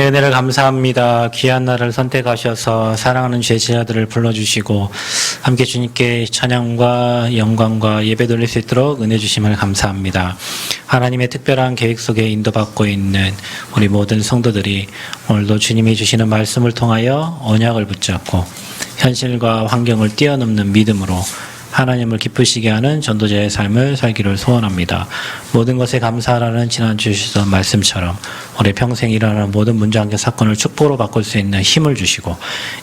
하나님의 은혜를 감사합니다. 귀한 날을 선택하셔서 사랑하는 제자들을 불러주시고 함께 주님께 찬양과 영광과 예배 돌릴 수 있도록 은혜 주심을 감사합니다. 하나님의 특별한 계획 속에 인도받고 있는 우리 모든 성도들이 오늘도 주님이 주시는 말씀을 통하여 언약을 붙잡고 현실과 환경을 뛰어넘는 믿음으로 하나님을 기쁘시게 하는 전도자의 삶을 살기를 소원합니다. 모든 것에 감사하라는 지난주에 주셨던 말씀처럼 우리 평생 일어나는 모든 문제환경 사건을 축복으로 바꿀 수 있는 힘을 주시고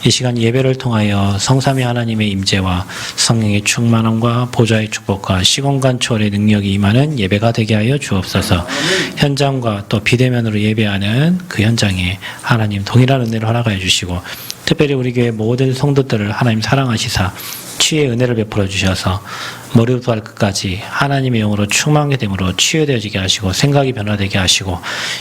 이 시간 예배를 통하여 성삼위 하나님의 임재와 성령의 충만함과 보좌의 축복과 시공간 초월의 능력이 임하는 예배가 되게 하여 주옵소서. 현장과 또 비대면으로 예배하는 그 현장에 하나님 동일한 은혜를 허락하여 주시고 특별히 우리 교회 모든 성도들을 하나님 사랑하시사 치유의 은혜를 베풀어 주셔서 머리부터 발끝까지 하나님의 영으로 충만하게 됨으로 치유되어지게 하시고 생각이 변화되게 하시고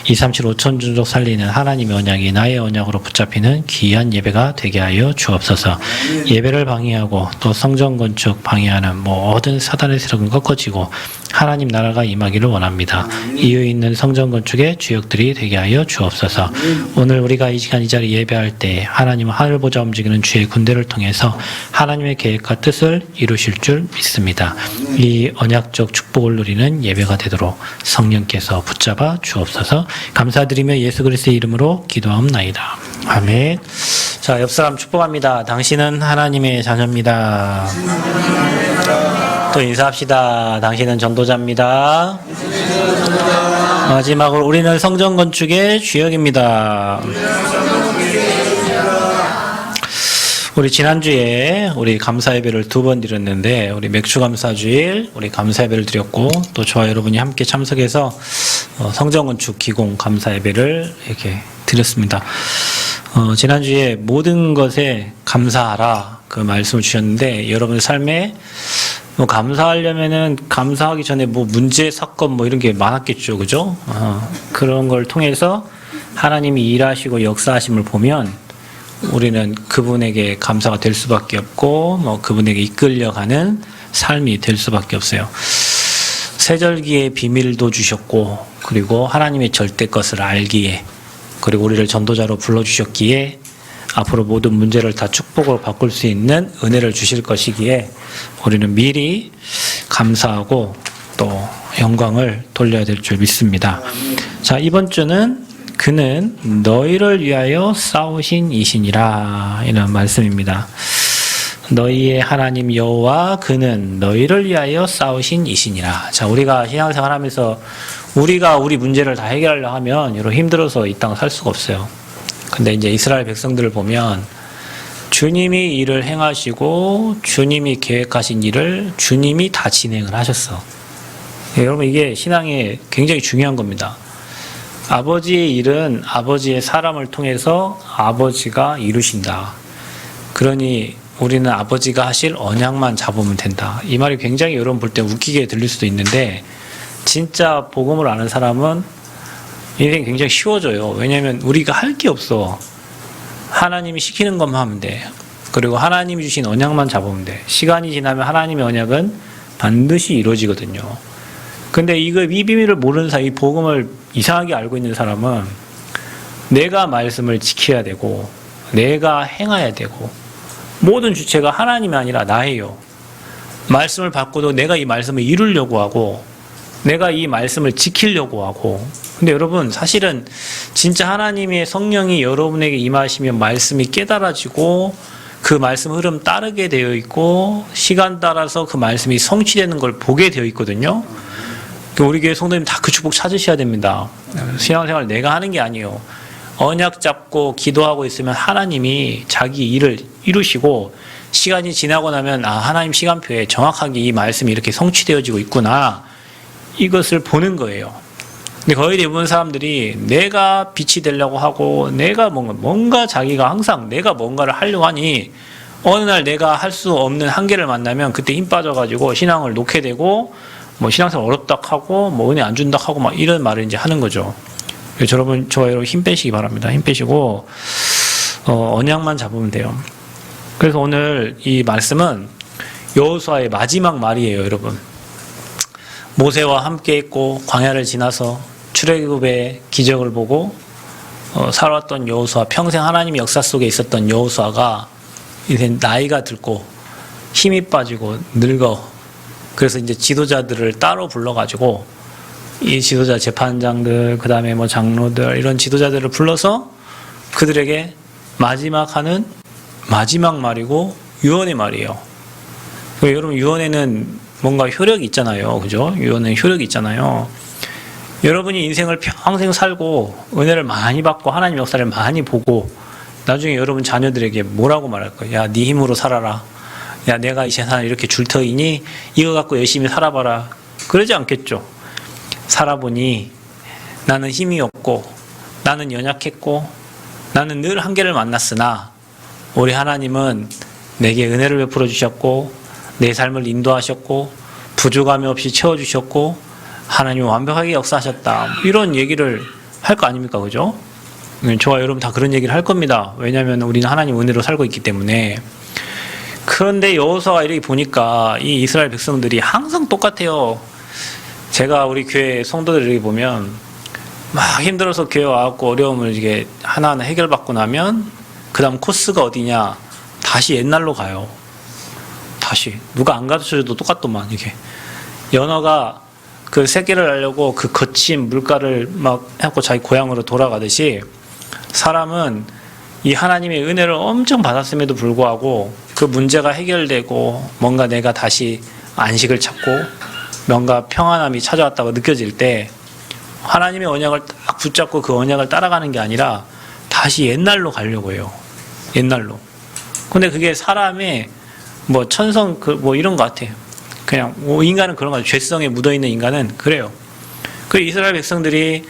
237 5천 종족 살리는 하나님의 언약이 나의 언약으로 붙잡히는 귀한 예배가 되게 하여 주옵소서. 예배를 방해하고 또 성전 건축 방해하는 모든 사단의 세력은 꺾어지고 하나님 나라가 임하기를 원합니다. 이유 있는 성전 건축의 주역들이 되게 하여 주옵소서. 오늘 우리가 이 시간 이 자리 예배할 때 하나님은 하늘 보좌 움직이는 주의 군대를 통해서 하나님의 계획과 뜻을 이루실 줄 믿습니다. 이 언약적 축복을 누리는 예배가 되도록 성령께서 붙잡아 주옵소서. 감사드리며 예수 그리스도의 이름으로 기도하옵나이다. 아멘. 자, 옆 사람 축복합니다. 당신은 하나님의 자녀입니다. 또 인사합시다. 당신은 전도자입니다. 마지막으로 우리는 성전 건축의 주역입니다. 우리 지난주에 우리 감사 예배를 2번 드렸는데 우리 맥주 감사주일 우리 감사 예배를 드렸고 또 저와 여러분이 함께 참석해서 성전 건축 기공 감사 예배를 이렇게 드렸습니다. 지난주에 모든 것에 감사하라 그 말씀을 주셨는데 여러분 삶에 감사하려면은 감사하기 전에 문제 사건 이런 게 많았겠죠, 그죠? 그런 걸 통해서 하나님이 일하시고 역사하심을 보면 우리는 그분에게 감사가 될 수밖에 없고 그분에게 이끌려가는 삶이 될 수밖에 없어요. 세절기의 비밀도 주셨고 그리고 하나님의 절대 것을 알기에 그리고 우리를 전도자로 불러주셨기에 앞으로 모든 문제를 다 축복으로 바꿀 수 있는 은혜를 주실 것이기에 우리는 미리 감사하고 또 영광을 돌려야 될 줄 믿습니다. 자, 이번 주는 그는 너희를 위하여 싸우신 이시니라 이런 말씀입니다. 너희의 하나님 여호와 그는 너희를 위하여 싸우신 이시니라. 자, 우리가 신앙생활 하면서 우리가 우리 문제를 다 해결하려 하면 여러분 힘들어서 이 땅 살 수가 없어요. 근데 이제 이스라엘 백성들을 보면 주님이 일을 행하시고 주님이 계획하신 일을 주님이 다 진행을 하셨어. 여러분 이게 신앙에 굉장히 중요한 겁니다. 아버지의 일은 아버지의 사람을 통해서 아버지가 이루신다. 그러니 우리는 아버지가 하실 언약만 잡으면 된다. 이 말이 굉장히 여러분 볼 때 웃기게 들릴 수도 있는데 진짜 복음을 아는 사람은 인생이 굉장히 쉬워져요. 왜냐하면 우리가 할 게 없어. 하나님이 시키는 것만 하면 돼. 그리고 하나님이 주신 언약만 잡으면 돼. 시간이 지나면 하나님의 언약은 반드시 이루어지거든요. 근데 이 비밀을 모르는 사람, 이 복음을 이상하게 알고 있는 사람은 내가 말씀을 지켜야 되고 내가 행해야 되고 모든 주체가 하나님이 아니라 나예요. 말씀을 받고도 내가 이 말씀을 이루려고 하고 내가 이 말씀을 지키려고 하고 근데 여러분 사실은 진짜 하나님의 성령이 여러분에게 임하시면 말씀이 깨달아지고 그 말씀 흐름 따르게 되어 있고 시간 따라서 그 말씀이 성취되는 걸 보게 되어 있거든요. 우리 교회 성도님 다 그 축복 찾으셔야 됩니다. 신앙생활 내가 하는 게 아니에요. 언약 잡고 기도하고 있으면 하나님이 자기 일을 이루시고 시간이 지나고 나면 하나님 시간표에 정확하게 이 말씀이 이렇게 성취되어지고 있구나 이것을 보는 거예요. 근데 거의 대부분 사람들이 내가 빛이 되려고 하고 내가 뭔가 자기가 항상 내가 뭔가를 하려고 하니 어느 날 내가 할 수 없는 한계를 만나면 그때 힘 빠져가지고 신앙을 놓게 되고 신앙생활 어렵다 하고 은혜 안 준다 하고 이런 말을 이제 하는 거죠. 그래서 여러분 저와 여러분 힘 빼시기 바랍니다. 힘 빼시고 언약만 잡으면 돼요. 그래서 오늘 이 말씀은 여호수아의 마지막 말이에요, 여러분. 모세와 함께 있고 광야를 지나서 출애굽의 기적을 보고 살아왔던 여호수아, 평생 하나님의 역사 속에 있었던 여호수아가 이제 나이가 들고 힘이 빠지고 늙어. 그래서 이제 지도자들을 따로 불러가지고 이 지도자 재판장들, 그 다음에 뭐 장로들, 이런 지도자들을 불러서 그들에게 마지막 하는 마지막 말이고 유언의 말이에요. 여러분, 유언에는 뭔가 효력이 있잖아요. 그죠? 유언은 효력이 있잖아요. 여러분이 인생을 평생 살고 은혜를 많이 받고 하나님 역사를 많이 보고 나중에 여러분 자녀들에게 뭐라고 말할 거예요? 야, 네 힘으로 살아라. 야, 내가 이 재산을 이렇게 줄 터이니 이거 갖고 열심히 살아봐라. 그러지 않겠죠? 살아보니 나는 힘이 없고 나는 연약했고 나는 늘 한계를 만났으나 우리 하나님은 내게 은혜를 베풀어 주셨고 내 삶을 인도하셨고 부족함이 없이 채워주셨고 하나님은 완벽하게 역사하셨다. 이런 얘기를 할 거 아닙니까? 그죠? 저와 여러분 다 그런 얘기를 할 겁니다. 왜냐하면 우리는 하나님 은혜로 살고 있기 때문에. 그런데 여호수아가 이렇게 보니까 이 이스라엘 백성들이 항상 똑같아요. 제가 우리 교회 성도들 이렇게 보면 막 힘들어서 교회 와갖고 어려움을 이게 하나하나 해결받고 나면 그 다음 코스가 어디냐? 다시 옛날로 가요. 다시. 누가 안 가르쳐줘도 똑같더만, 이게. 연어가 그 새끼를 낳으려고 그 거친 물가를 막 해갖고 자기 고향으로 돌아가듯이 사람은 이 하나님의 은혜를 엄청 받았음에도 불구하고 그 문제가 해결되고 뭔가 내가 다시 안식을 찾고 뭔가 평안함이 찾아왔다고 느껴질 때 하나님의 언약을 딱 붙잡고 그 언약을 따라가는 게 아니라 다시 옛날로 가려고 해요. 옛날로. 근데 그게 사람의 뭐 천성 뭐 이런 것 같아요. 그냥 인간은 그런 거 같아요. 죄성에 묻어있는 인간은 그래요. 그 이스라엘 백성들이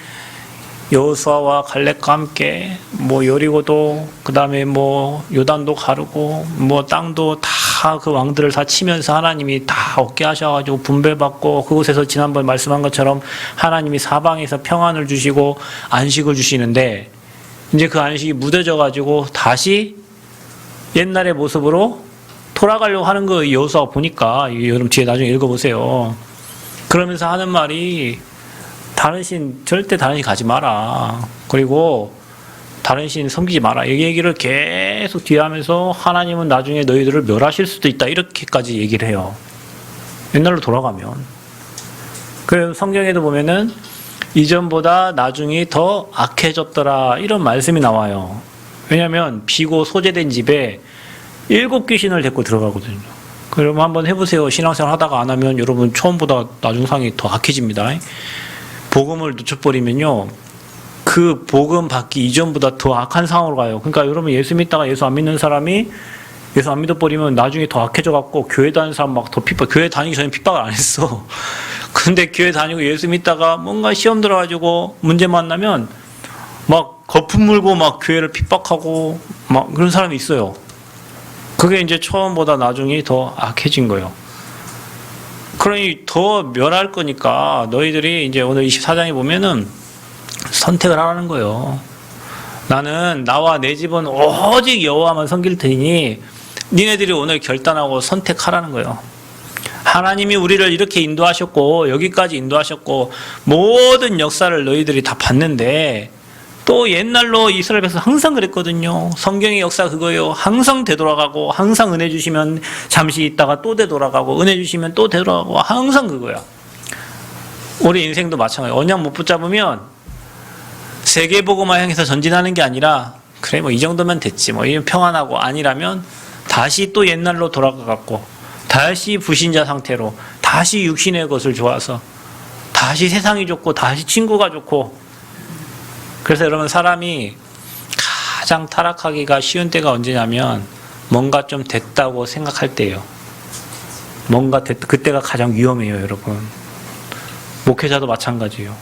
여호수아와 갈렙과 함께 뭐 여리고도 그 다음에 뭐 요단도 가르고 뭐 땅도 다 그 왕들을 다 치면서 하나님이 다 얻게 하셔가지고 분배받고 그곳에서 지난번 말씀한 것처럼 하나님이 사방에서 평안을 주시고 안식을 주시는데 이제 그 안식이 무뎌져가지고 다시 옛날의 모습으로 돌아가려고 하는 거 여호수아가 보니까 여러분 뒤에 나중에 읽어보세요. 그러면서 하는 말이 다른 신 절대 다른 신 가지 마라. 그리고 다른 신 섬기지 마라. 이 얘기를 계속 뒤에 하면서 하나님은 나중에 너희들을 멸하실 수도 있다. 이렇게까지 얘기를 해요. 옛날로 돌아가면. 그 성경에도 보면은 이전보다 나중이 더 악해졌더라. 이런 말씀이 나와요. 왜냐하면 비고 소재된 집에 7 귀신을 데리고 들어가거든요. 그러면 한번 해보세요. 신앙생활 하다가 안 하면 여러분 처음보다 나중상이 더 악해집니다. 복음을 놓쳐버리면요. 그 복음 받기 이전보다 더 악한 상황으로 가요. 그러니까 여러분 예수 믿다가 예수 안 믿는 사람이 예수 안 믿어버리면 나중에 더 악해져갖고 교회 다니는 사람 막 더 핍박, 교회 다니기 전에 핍박을 안 했어. 근데 교회 다니고 예수 믿다가 뭔가 시험 들어가지고 문제 만나면 막 거품 물고 막 교회를 핍박하고 막 그런 사람이 있어요. 그게 이제 처음보다 나중에 더 악해진 거예요. 그러니 더 멸할 거니까 너희들이 이제 오늘 24장에 보면은 선택을 하라는 거예요. 나는 나와 내 집은 오직 여호와만 섬길 테니 니네들이 오늘 결단하고 선택하라는 거예요. 하나님이 우리를 이렇게 인도하셨고 여기까지 인도하셨고 모든 역사를 너희들이 다 봤는데 또 옛날로 이스라엘 백성 항상 그랬거든요. 성경의 역사 그거예요. 항상 되돌아가고 항상 은혜 주시면 잠시 있다가 또 되돌아가고 은혜 주시면 또 되돌아가고 항상 그거야. 우리 인생도 마찬가지예요. 언약 못 붙잡으면 세계복음화 향해서 전진하는 게 아니라 그래 뭐 이 정도면 됐지 뭐 평안하고 아니라면 다시 또 옛날로 돌아가고 다시 불신자 상태로 다시 육신의 것을 좋아서 다시 세상이 좋고 다시 친구가 좋고. 그래서 여러분 사람이 가장 타락하기가 쉬운 때가 언제냐면 뭔가 좀 됐다고 생각할 때예요. 뭔가 그때가 가장 위험해요. 여러분 목회자도 마찬가지예요.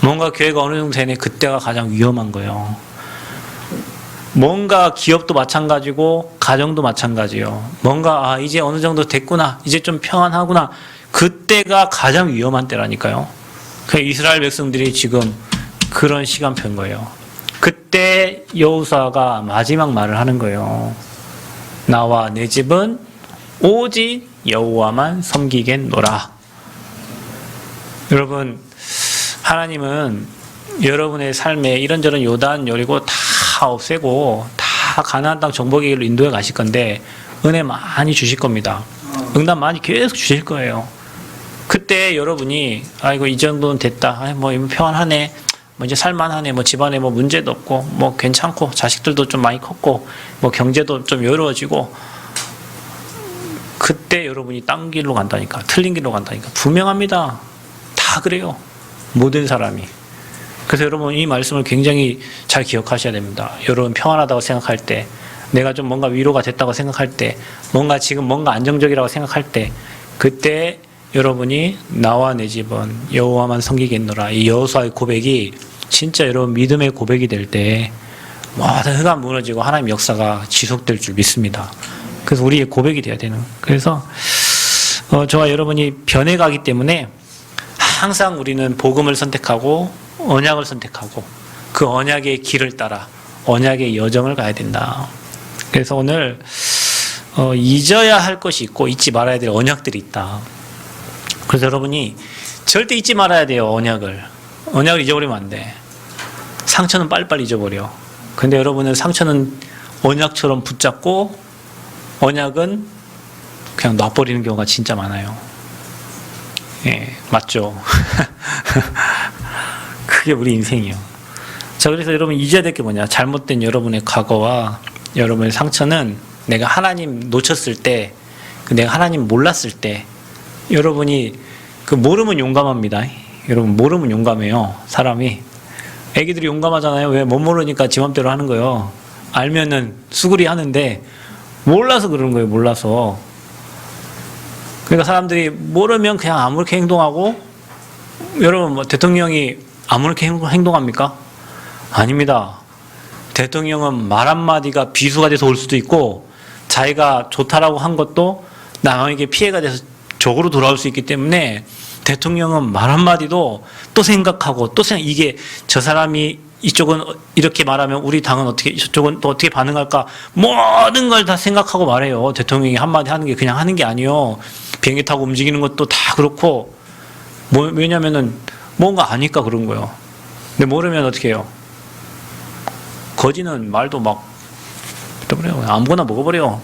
뭔가 교회가 어느 정도 되네 그때가 가장 위험한 거예요. 뭔가 기업도 마찬가지고 가정도 마찬가지예요. 뭔가 이제 어느 정도 됐구나 이제 좀 평안하구나 그때가 가장 위험한 때라니까요. 그 이스라엘 백성들이 지금 그런 시간표인 거예요. 그때 여호수아가 마지막 말을 하는 거예요. 나와 내 집은 오직 여호와만 섬기겠노라. 여러분 하나님은 여러분의 삶에 이런저런 요단 여리고 다 없애고 다 가나안 땅 정복의 길로 인도해 가실 건데 은혜 많이 주실 겁니다. 응답 많이 계속 주실 거예요. 그때 여러분이 아이고 이 정도는 됐다. 뭐 평안하네. 뭐 이제 살만하네. 뭐 집안에 뭐 문제도 없고 뭐 괜찮고 자식들도 좀 많이 컸고 뭐 경제도 좀 여유로워지고 그때 여러분이 딴 길로 간다니까. 틀린 길로 간다니까. 분명합니다. 다 그래요. 모든 사람이. 그래서 여러분 이 말씀을 굉장히 잘 기억하셔야 됩니다. 여러분 평안하다고 생각할 때, 내가 좀 뭔가 위로가 됐다고 생각할 때, 뭔가 지금 뭔가 안정적이라고 생각할 때, 그때 여러분이 나와 내 집은 여호와만 섬기겠노라. 이 여호수아의 고백이 진짜 여러분 믿음의 고백이 될 때 모든 흑암 무너지고 하나님의 역사가 지속될 줄 믿습니다. 그래서 우리의 고백이 돼야 되는. 그래서 저와 여러분이 변해가기 때문에 항상 우리는 복음을 선택하고 언약을 선택하고 그 언약의 길을 따라 언약의 여정을 가야 된다. 그래서 오늘 잊어야 할 것이 있고 잊지 말아야 될 언약들이 있다. 그래서 여러분이 절대 잊지 말아야 돼요. 언약을 잊어버리면 안 돼. 상처는 빨리빨리 잊어버려. 근데 여러분은 상처는 언약처럼 붙잡고 언약은 그냥 놔버리는 경우가 진짜 많아요. 예, 맞죠? 그게 우리 인생이에요. 자, 그래서 여러분 잊어야 될 게 뭐냐? 잘못된 여러분의 과거와 여러분의 상처는 내가 하나님 놓쳤을 때, 내가 하나님 몰랐을 때, 여러분이 모르면 용감합니다. 여러분 모르면 용감해요. 사람이. 애기들이 용감하잖아요. 왜? 못 모르니까 지 맘대로 하는 거예요. 알면은 수그리 하는데 몰라서 그러는 거예요. 몰라서. 그러니까 사람들이 모르면 그냥 아무렇게 행동하고, 여러분 뭐 대통령이 아무렇게 행동합니까? 아닙니다. 대통령은 말 한마디가 비수가 돼서 올 수도 있고 자기가 좋다라고 한 것도 남에게 피해가 돼서 적으로 돌아올 수 있기 때문에 대통령은 말 한마디도 또 생각하고 이게 저 사람이 이쪽은 이렇게 말하면 우리 당은 어떻게, 저쪽은 또 어떻게 반응할까, 모든 걸 다 생각하고 말해요. 대통령이 한마디 하는 게 그냥 하는 게 아니에요. 비행기 타고 움직이는 것도 다 그렇고, 왜냐면은 뭔가 아니까 그런 거예요. 근데 모르면 어떻게 해요? 거지는 말도 막 버려요. 아무거나 먹어버려요.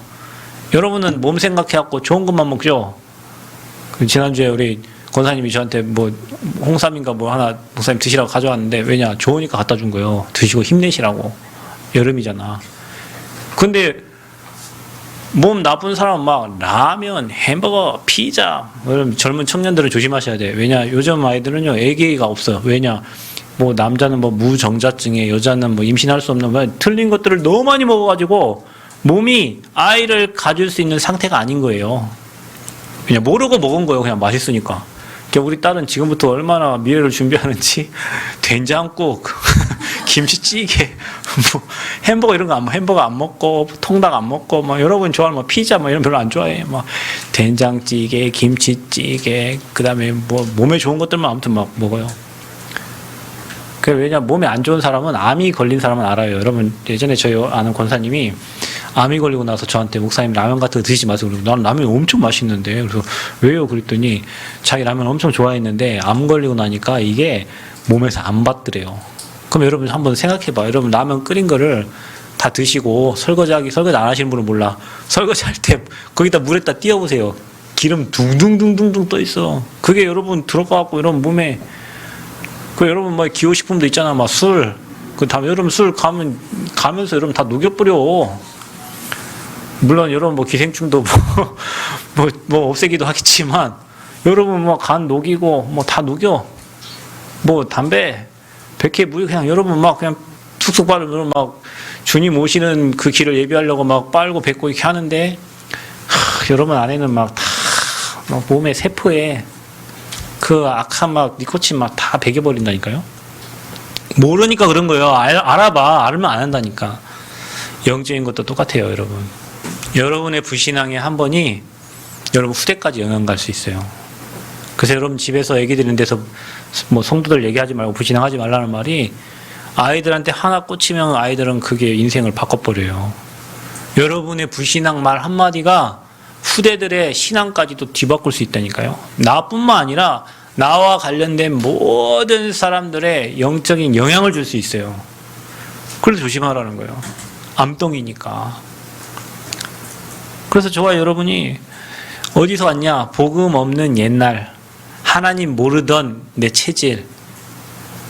여러분은 몸 생각해갖고 좋은 것만 먹죠. 지난주에 우리 권사님이 저한테 뭐 홍삼인가 뭐 하나 목사님 드시라고 가져왔는데, 왜냐? 좋으니까 갖다 준 거예요. 드시고 힘내시라고. 여름이잖아. 근데 몸 나쁜 사람은 막 라면, 햄버거, 피자, 여러분 젊은 청년들은 조심하셔야 돼요. 왜냐? 요즘 아이들은요, 애기가 없어요. 왜냐? 뭐 남자는 뭐 무정자증에, 여자는 뭐 임신할 수 없는, 뭐 틀린 것들을 너무 많이 먹어가지고 몸이 아이를 가질 수 있는 상태가 아닌 거예요. 그냥 모르고 먹은 거예요. 그냥 맛있으니까. 그러니까 우리 딸은 지금부터 얼마나 미래를 준비하는지 된장국, 김치찌개, 뭐 햄버거 이런 거 햄버거 안 먹고 통닭 안 먹고 뭐 여러분 좋아하는 뭐 피자 뭐 이런 거 별로 안 좋아해. 뭐 된장찌개, 김치찌개, 그다음에 뭐 몸에 좋은 것들만 아무튼 막 먹어요. 왜냐 몸에 안 좋은 사람은, 암이 걸린 사람은 알아요. 여러분 예전에 저희 아는 권사님이 암이 걸리고 나서 저한테 목사님 라면 같은 거 드시지 마세요. 그리고 난 라면이 엄청 맛있는데, 그래서 왜요? 그랬더니 자기 라면 엄청 좋아했는데 암 걸리고 나니까 이게 몸에서 안 받더래요. 그럼 여러분 한번 생각해봐. 여러분 라면 끓인 거를 다 드시고 설거지 안 하시는 분은 몰라. 설거지 할 때 거기다 물에다 띄워보세요. 기름 둥둥둥둥둥 떠 있어. 그게 여러분 들어가갖고 여러분 몸에, 여러분 뭐 기호식품도 있잖아. 막 술. 그 다음에 여러분 술 가면서 여러분 다 녹여버려. 물론 여러분 뭐 기생충도 뭐 없애기도 하겠지만, 여러분 뭐 간 녹이고 뭐 다 녹여. 뭐 담배, 백해 무유 그냥 여러분 막 그냥 툭툭 바르면 막 주님 오시는 그 길을 예비하려고 막 빨고 뱉고 이렇게 하는데, 여러분 안에는 막 다 몸에 세포에 그 악한 막 니코틴 막 다 배겨버린다니까요. 모르니까 그런 거예요. 알아봐. 알면 안 한다니까. 영적인 것도 똑같아요, 여러분. 여러분의 불신앙의 한 번이 여러분 후대까지 영향 갈 수 있어요. 그래서 여러분 집에서 애기들 있는 데서 뭐 성도들 얘기하지 말고 불신앙하지 말라는 말이, 아이들한테 하나 꽂히면 아이들은 그게 인생을 바꿔버려요. 여러분의 불신앙 말 한마디가 후대들의 신앙까지도 뒤바꿀 수 있다니까요. 나뿐만 아니라 나와 관련된 모든 사람들의 영적인 영향을 줄 수 있어요. 그래서 조심하라는 거예요. 암덩이니까. 그래서 저와 여러분이 어디서 왔냐? 복음 없는 옛날, 하나님 모르던 내 체질,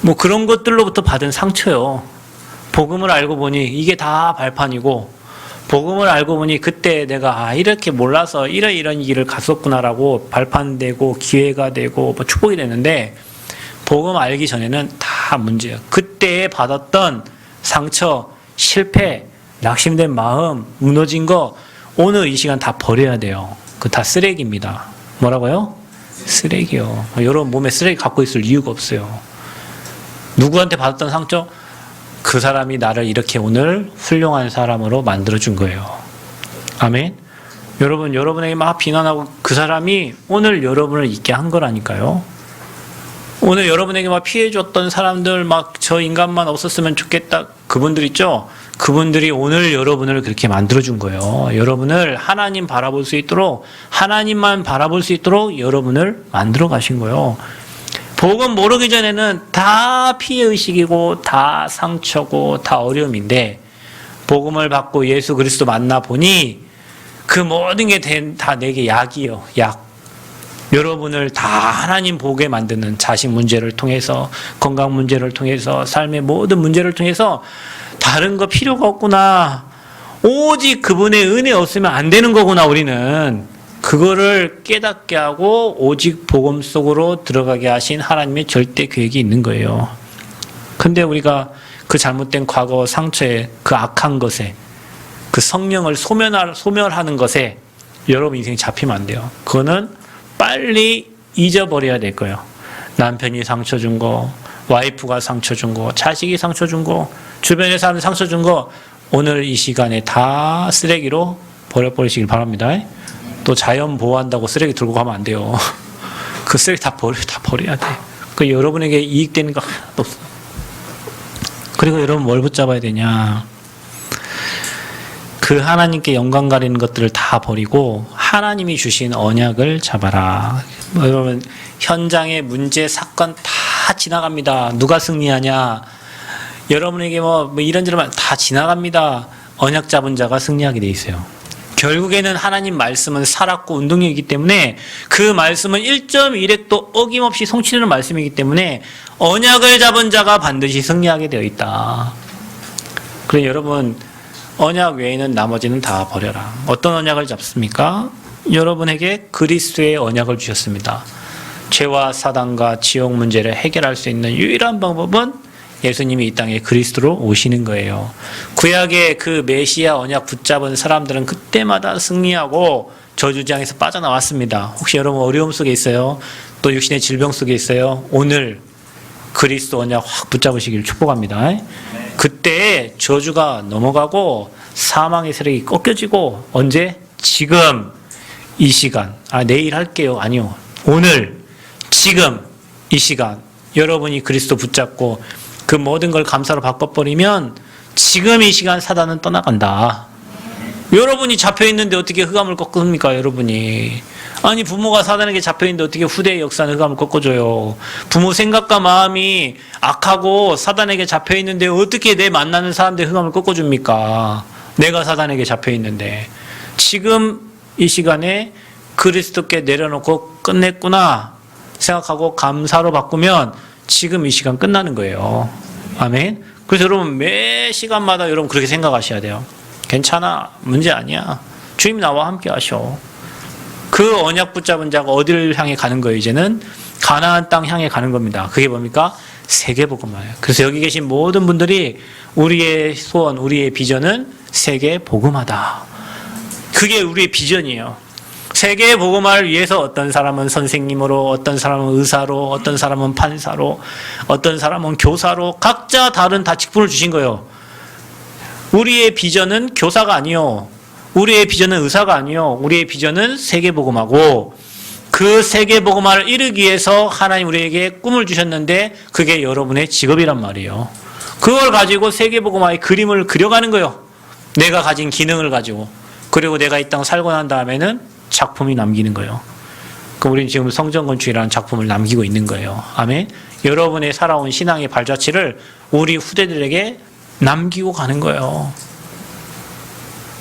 뭐 그런 것들로부터 받은 상처요. 복음을 알고 보니 이게 다 발판이고, 복음을 알고 보니 그때 내가 이렇게 몰라서 이런 길을 갔었구나라고 발판되고 기회가 되고 뭐 축복이 되는데, 복음 알기 전에는 다 문제예요. 그때 받았던 상처, 실패, 낙심된 마음, 무너진 거 오늘 이 시간 다 버려야 돼요. 그 다 쓰레기입니다. 뭐라고요? 쓰레기요. 여러분 몸에 쓰레기 갖고 있을 이유가 없어요. 누구한테 받았던 상처? 그 사람이 나를 이렇게 오늘 훌륭한 사람으로 만들어준 거예요. 아멘. 여러분, 여러분에게 막 비난하고 그 사람이 오늘 여러분을 있게 한 거라니까요. 오늘 여러분에게 막 피해줬던 사람들, 막 저 인간만 없었으면 좋겠다, 그분들 있죠? 그분들이 오늘 여러분을 그렇게 만들어준 거예요. 여러분을 하나님 바라볼 수 있도록, 하나님만 바라볼 수 있도록 여러분을 만들어 가신 거예요. 복음 모르기 전에는 다 피해의식이고 다 상처고 다 어려움인데, 복음을 받고 예수 그리스도 만나 보니 그 모든 게 다 내게 약이요. 약. 여러분을 다 하나님 보게 만드는 자식 문제를 통해서, 건강 문제를 통해서, 삶의 모든 문제를 통해서 다른 거 필요가 없구나. 오직 그분의 은혜 없으면 안 되는 거구나, 우리는. 그거를 깨닫게 하고 오직 복음 속으로 들어가게 하신 하나님의 절대 계획이 있는 거예요. 근데 우리가 그 잘못된 과거 상처에, 그 악한 것에, 그 성령을 소멸하는 것에 여러분 인생이 잡히면 안 돼요. 그거는 빨리 잊어버려야 될 거예요. 남편이 상처 준 거, 와이프가 상처 준 거, 자식이 상처 준 거, 주변의 사람이 상처 준 거, 오늘 이 시간에 다 쓰레기로 버려버리시길 바랍니다. 또 자연 보호한다고 쓰레기 들고 가면 안 돼요. 그 쓰레기 다 버려야 돼. 그 여러분에게 이익되는 거 하나도 없어. 그리고 여러분 뭘 붙잡아야 되냐? 그 하나님께 영광 가리는 것들을 다 버리고 하나님이 주신 언약을 잡아라. 여러분, 현장의 문제, 사건 다 지나갑니다. 누가 승리하냐? 여러분에게 뭐 이런저런 다 지나갑니다. 언약 잡은 자가 승리하게 돼 있어요. 결국에는 하나님 말씀은 살았고 운동력이기 때문에, 그 말씀은 1.1획도 어김없이 성취되는 말씀이기 때문에 언약을 잡은 자가 반드시 승리하게 되어 있다. 그래서 여러분, 언약 외에는 나머지는 다 버려라. 어떤 언약을 잡습니까? 여러분에게 그리스도의 언약을 주셨습니다. 죄와 사단과 지옥 문제를 해결할 수 있는 유일한 방법은 예수님이 이 땅에 그리스도로 오시는 거예요. 구약의 그 메시아 언약 붙잡은 사람들은 그때마다 승리하고 저주장에서 빠져나왔습니다. 혹시 여러분 어려움 속에 있어요? 또 육신의 질병 속에 있어요? 오늘 그리스도 언약 확 붙잡으시길 축복합니다. 그때 저주가 넘어가고 사망의 세력이 꺾여지고, 언제? 지금 이 시간. 내일 할게요. 아니요. 오늘, 지금 이 시간 여러분이 그리스도 붙잡고 그 모든 걸 감사로 바꿔버리면 지금 이 시간 사단은 떠나간다. 여러분이 잡혀있는데 어떻게 흑암을 꺾습니까? 여러분이. 아니, 부모가 사단에게 잡혀있는데 어떻게 후대의 역사는 흑암을 꺾어줘요? 부모 생각과 마음이 악하고 사단에게 잡혀있는데 어떻게 내 만나는 사람들 흑암을 꺾어줍니까? 내가 사단에게 잡혀있는데. 지금 이 시간에 그리스도께 내려놓고 끝냈구나 생각하고 감사로 바꾸면 지금 이 시간 끝나는 거예요. 아멘. 그래서 여러분 매 시간마다 여러분 그렇게 생각하셔야 돼요. 괜찮아, 문제 아니야. 주님 나와 함께 하셔. 그 언약 붙잡은 자가 어디를 향해 가는 거예요? 이제는 가나안 땅 향해 가는 겁니다. 그게 뭡니까? 세계복음화예요. 그래서 여기 계신 모든 분들이 우리의 소원, 우리의 비전은 세계복음화다. 그게 우리의 비전이에요. 세계복음화를 위해서 어떤 사람은 선생님으로, 어떤 사람은 의사로, 어떤 사람은 판사로, 어떤 사람은 교사로, 각자 다른 다 직분을 주신 거예요. 우리의 비전은 교사가 아니요, 우리의 비전은 의사가 아니요, 우리의 비전은 세계복음화고, 그 세계복음화를 이루기 위해서 하나님 우리에게 꿈을 주셨는데 그게 여러분의 직업이란 말이에요. 그걸 가지고 세계복음화의 그림을 그려가는 거예요. 내가 가진 기능을 가지고. 그리고 내가 이 땅 살고 난 다음에는 작품이 남기는 거예요. 그럼 우리는 지금 성전 건축이라는 작품을 남기고 있는 거예요. 아멘. 여러분의 살아온 신앙의 발자취를 우리 후대들에게 남기고 가는 거예요.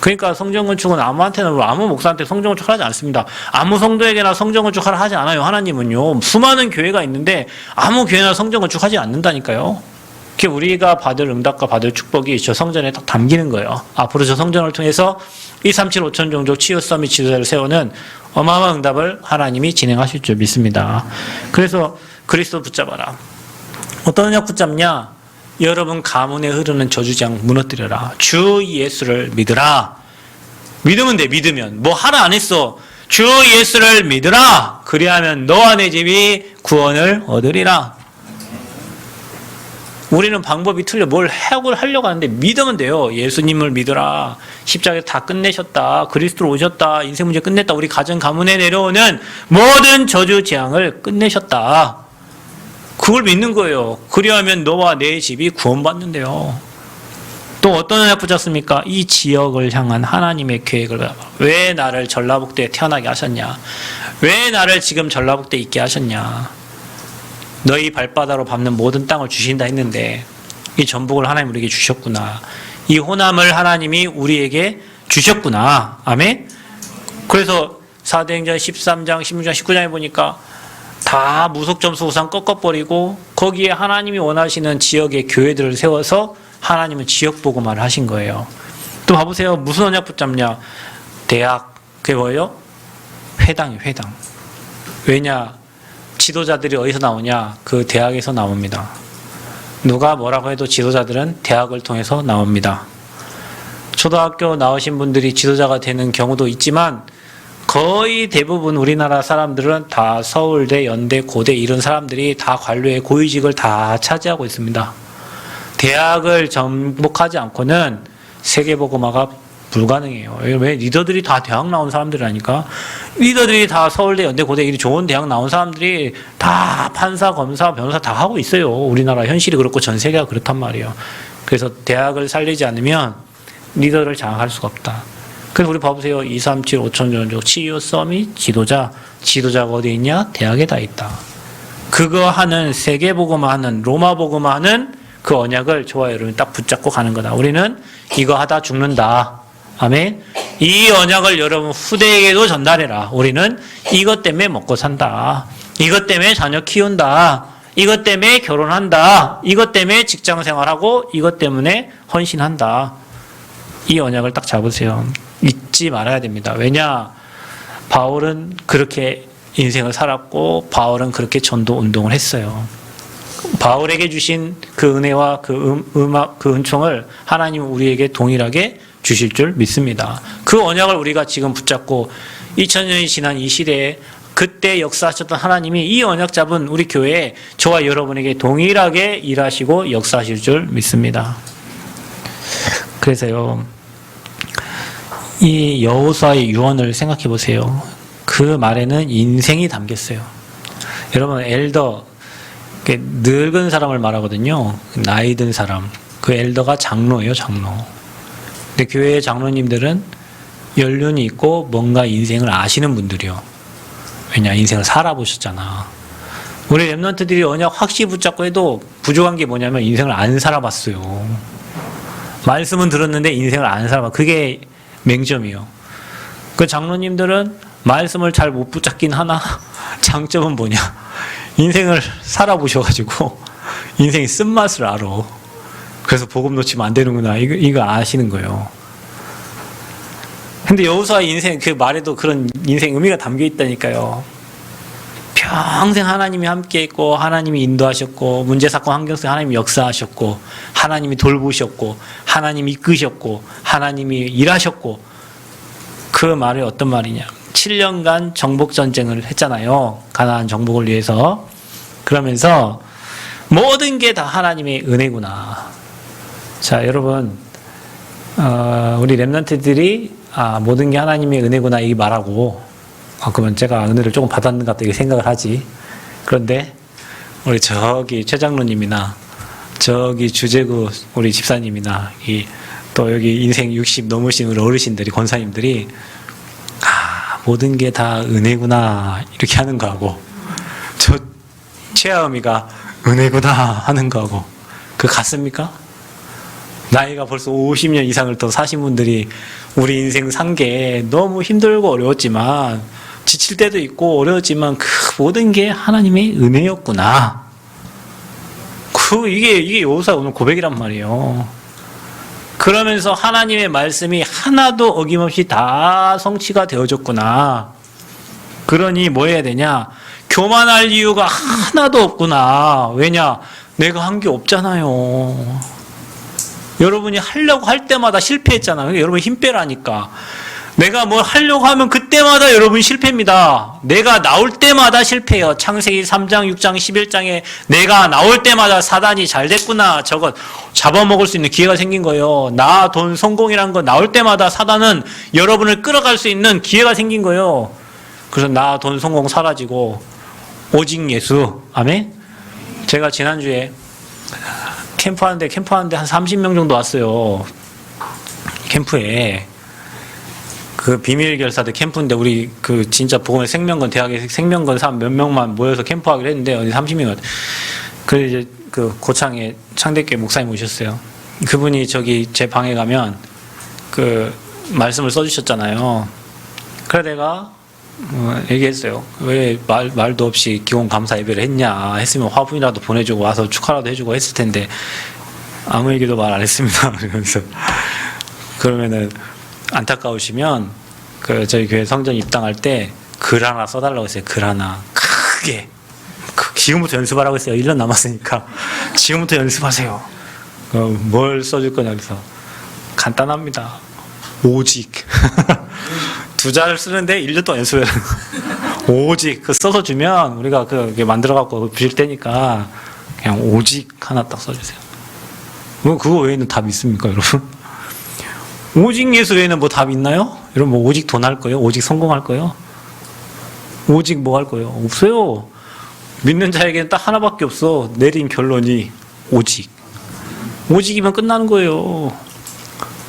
그러니까 성전 건축은 아무한테나, 아무 목사한테 성전 건축하지 않습니다. 아무 성도에게나 성전 건축하라 하지 않아요. 하나님은요. 수많은 교회가 있는데 아무 교회나 성전 건축하지 않는다니까요. 그게 우리가 받을 응답과 받을 축복이 저 성전에 딱 담기는 거예요. 앞으로 저 성전을 통해서 237 5천 종족 치유 서밋 지도자를 세우는 어마어마한 응답을 하나님이 진행하실 줄 믿습니다. 그래서 그리스도 붙잡아라. 어떤 언약 붙잡냐? 여러분 가문에 흐르는 저주장 무너뜨려라. 주 예수를 믿으라. 믿으면 돼. 믿으면. 뭐 하라 안 했어. 주 예수를 믿으라. 그리하면 너와 내 집이 구원을 얻으리라. 우리는 방법이 틀려. 뭘 해악을 하려고 하는데 믿으면 돼요. 예수님을 믿으라. 십자가에서 다 끝내셨다. 그리스도로 오셨다. 인생 문제 끝냈다. 우리 가정 가문에 내려오는 모든 저주 재앙을 끝내셨다. 그걸 믿는 거예요. 그리하면 너와 내 집이 구원받는데요. 또 어떤 언약 붙잡습니까? 이 지역을 향한 하나님의 계획을. 왜 나를 전라북도에 태어나게 하셨냐? 왜 나를 지금 전라북도에 있게 하셨냐? 너희 발바닥으로 밟는 모든 땅을 주신다 했는데 이 전복을 하나님 우리에게 주셨구나. 이 호남을 하나님이 우리에게 주셨구나. 아멘? 그래서 사도행전 13장, 16장, 19장에 보니까 다 무속점수 우상 꺾어버리고 거기에 하나님이 원하시는 지역의 교회들을 세워서 하나님은 지역복음화를 하신 거예요. 또 봐보세요. 무슨 언약 붙잡냐? 대학. 그게 뭐예요? 회당이에요. 회당. 왜냐? 지도자들이 어디서 나오냐? 그 대학에서 나옵니다. 누가 뭐라고 해도 지도자들은 대학을 통해서 나옵니다. 초등학교 나오신 분들이 지도자가 되는 경우도 있지만 거의 대부분 우리나라 사람들은 다 서울대, 연대, 고대 이런 사람들이 다 관료의 고위직을 다 차지하고 있습니다. 대학을 접목하지 않고는 세계복음화가 불가능해요. 왜? 리더들이 다 대학 나온 사람들이라니까. 리더들이 다 서울대, 연대, 고대 이 좋은 대학 나온 사람들이 다 판사, 검사, 변호사 다 하고 있어요. 우리나라 현실이 그렇고 전 세계가 그렇단 말이에요. 그래서 대학을 살리지 않으면 리더를 장악할 수가 없다. 그래서 우리 봐보세요. 237 5천 종족 치유 서밋 지도자가 어디 있냐? 대학에 다 있다. 그거 하는 세계복음화하는 로마복음화하는 그 언약을 저와 여러분이 딱 붙잡고 가는 거다. 우리는 이거 하다 죽는다. 아멘. 이 언약을 여러분 후대에게도 전달해라. 우리는 이것 때문에 먹고 산다. 이것 때문에 자녀 키운다. 이것 때문에 결혼한다. 이것 때문에 직장 생활하고 이것 때문에 헌신한다. 이 언약을 딱 잡으세요. 잊지 말아야 됩니다. 왜냐? 바울은 그렇게 인생을 살았고 바울은 그렇게 전도 운동을 했어요. 바울에게 주신 그 은혜와 그 은총을 하나님은 우리에게 동일하게 주실 줄 믿습니다. 그 언약을 우리가 지금 붙잡고 2000년이 지난 이 시대에 그때 역사하셨던 하나님이 이 언약 잡은 우리 교회에 저와 여러분에게 동일하게 일하시고 역사하실 줄 믿습니다. 그래서요, 이 여호수아의 유언을 생각해 보세요. 그 말에는 인생이 담겼어요. 여러분, 엘더, 늙은 사람을 말하거든요. 나이 든 사람. 그 엘더가 장로예요, 장로. 근데 교회의 장로님들은 연륜이 있고 뭔가 인생을 아시는 분들이요. 왜냐? 인생을 살아보셨잖아. 우리 랩런트들이 언약 확실히 붙잡고 해도 부족한 게 뭐냐면 인생을 안 살아봤어요. 말씀은 들었는데 인생을 안 살아봤어요. 그게 맹점이요. 그 장로님들은 말씀을 잘 못 붙잡긴 하나 장점은 뭐냐? 인생을 살아보셔가지고 인생의 쓴맛을 알아. 그래서 복음 놓치면 안 되는구나. 이거 아시는 거예요. 근데 여호수아의 인생 그 말에도 그런 인생 의미가 담겨 있다니까요. 평생 하나님이 함께 있고 하나님이 인도하셨고 문제 사건 환경 속에 하나님이 역사하셨고 하나님이 돌보셨고 하나님이 이끄셨고 하나님이 일하셨고 그 말이 어떤 말이냐? 7년간 정복 전쟁을 했잖아요. 가나안 정복을 위해서. 그러면서 모든 게 다 하나님의 은혜구나. 자, 여러분, 우리 랩런트들이 모든 게 하나님의 은혜구나 이 말하고 그러면 제가 은혜를 조금 받았는 것 같다 이렇게 생각을 하지. 그런데 우리 저기 최장로님이나 저기 주재구 우리 집사님이나 또 여기 인생 60 넘으신 우리 어르신들이 권사님들이 모든 게 다 은혜구나 이렇게 하는 거하고 저 최아음이가 은혜구나 하는 거하고 그 같습니까? 나이가 벌써 50년 이상을 더 사신 분들이 우리 인생 산 게 너무 힘들고 어려웠지만 지칠 때도 있고 어려웠지만 그 모든 게 하나님의 은혜였구나. 이게 여호수아 오늘 고백이란 말이에요. 그러면서 하나님의 말씀이 하나도 어김없이 다 성취가 되어졌구나. 그러니 뭐 해야 되냐? 교만할 이유가 하나도 없구나. 왜냐? 내가 한 게 없잖아요. 여러분이 하려고 할 때마다 실패했잖아요. 여러분 힘 빼라니까. 내가 뭘 하려고 하면 그때마다 여러분 실패입니다. 내가 나올 때마다 실패해요. 창세기 3장, 6장, 11장에 내가 나올 때마다 사단이 잘 됐구나. 저거 잡아먹을 수 있는 기회가 생긴 거예요. 나, 돈, 성공이란 거 나올 때마다 사단은 여러분을 끌어갈 수 있는 기회가 생긴 거예요. 그래서 나, 돈, 성공 사라지고 오직 예수. 아멘? 제가 지난주에 캠프하는데 한 30명 정도 왔어요. 캠프에. 그 비밀 결사들 캠프인데 우리 그 진짜 복음의 생명건 대학의 생명건 사람 몇 명만 모여서 캠프하기로 했는데 어디 30명. 그래서 이제 그 고창에 창대교회 목사님 오셨어요. 그분이 저기 제 방에 가면 그 말씀을 써주셨잖아요. 그래 내가 얘기했어요. 왜 말도 없이 기원 감사 예배를 했냐. 했으면 화분이라도 보내주고 와서 축하라도 해주고 했을 텐데 아무 얘기도 말 안 했습니다. 그러면서 그러면은 안타까우시면 그 저희 교회 성전 입당할 때 글 하나 써달라고 했어요. 글 하나 크게. 지금부터 연습하라고 했어요. 1년 남았으니까 지금부터 연습하세요. 뭘 써줄 거냐 그래서 간단합니다. 오직 두 자를 쓰는데 1년 동안 연습해요. 오직 그 써서 주면 우리가 그게 만들어 갖고 주실 테니까 그냥 오직 하나 딱 써주세요. 그거 외에는 답 있습니까, 여러분? 오직 예수 외에는 뭐 답 있나요? 여러분 뭐 오직 돈 할 거예요? 오직 성공할 거예요? 오직 뭐 할 거예요? 없어요. 믿는 자에게는 딱 하나밖에 없어. 내린 결론이 오직. 오직이면 끝나는 거예요.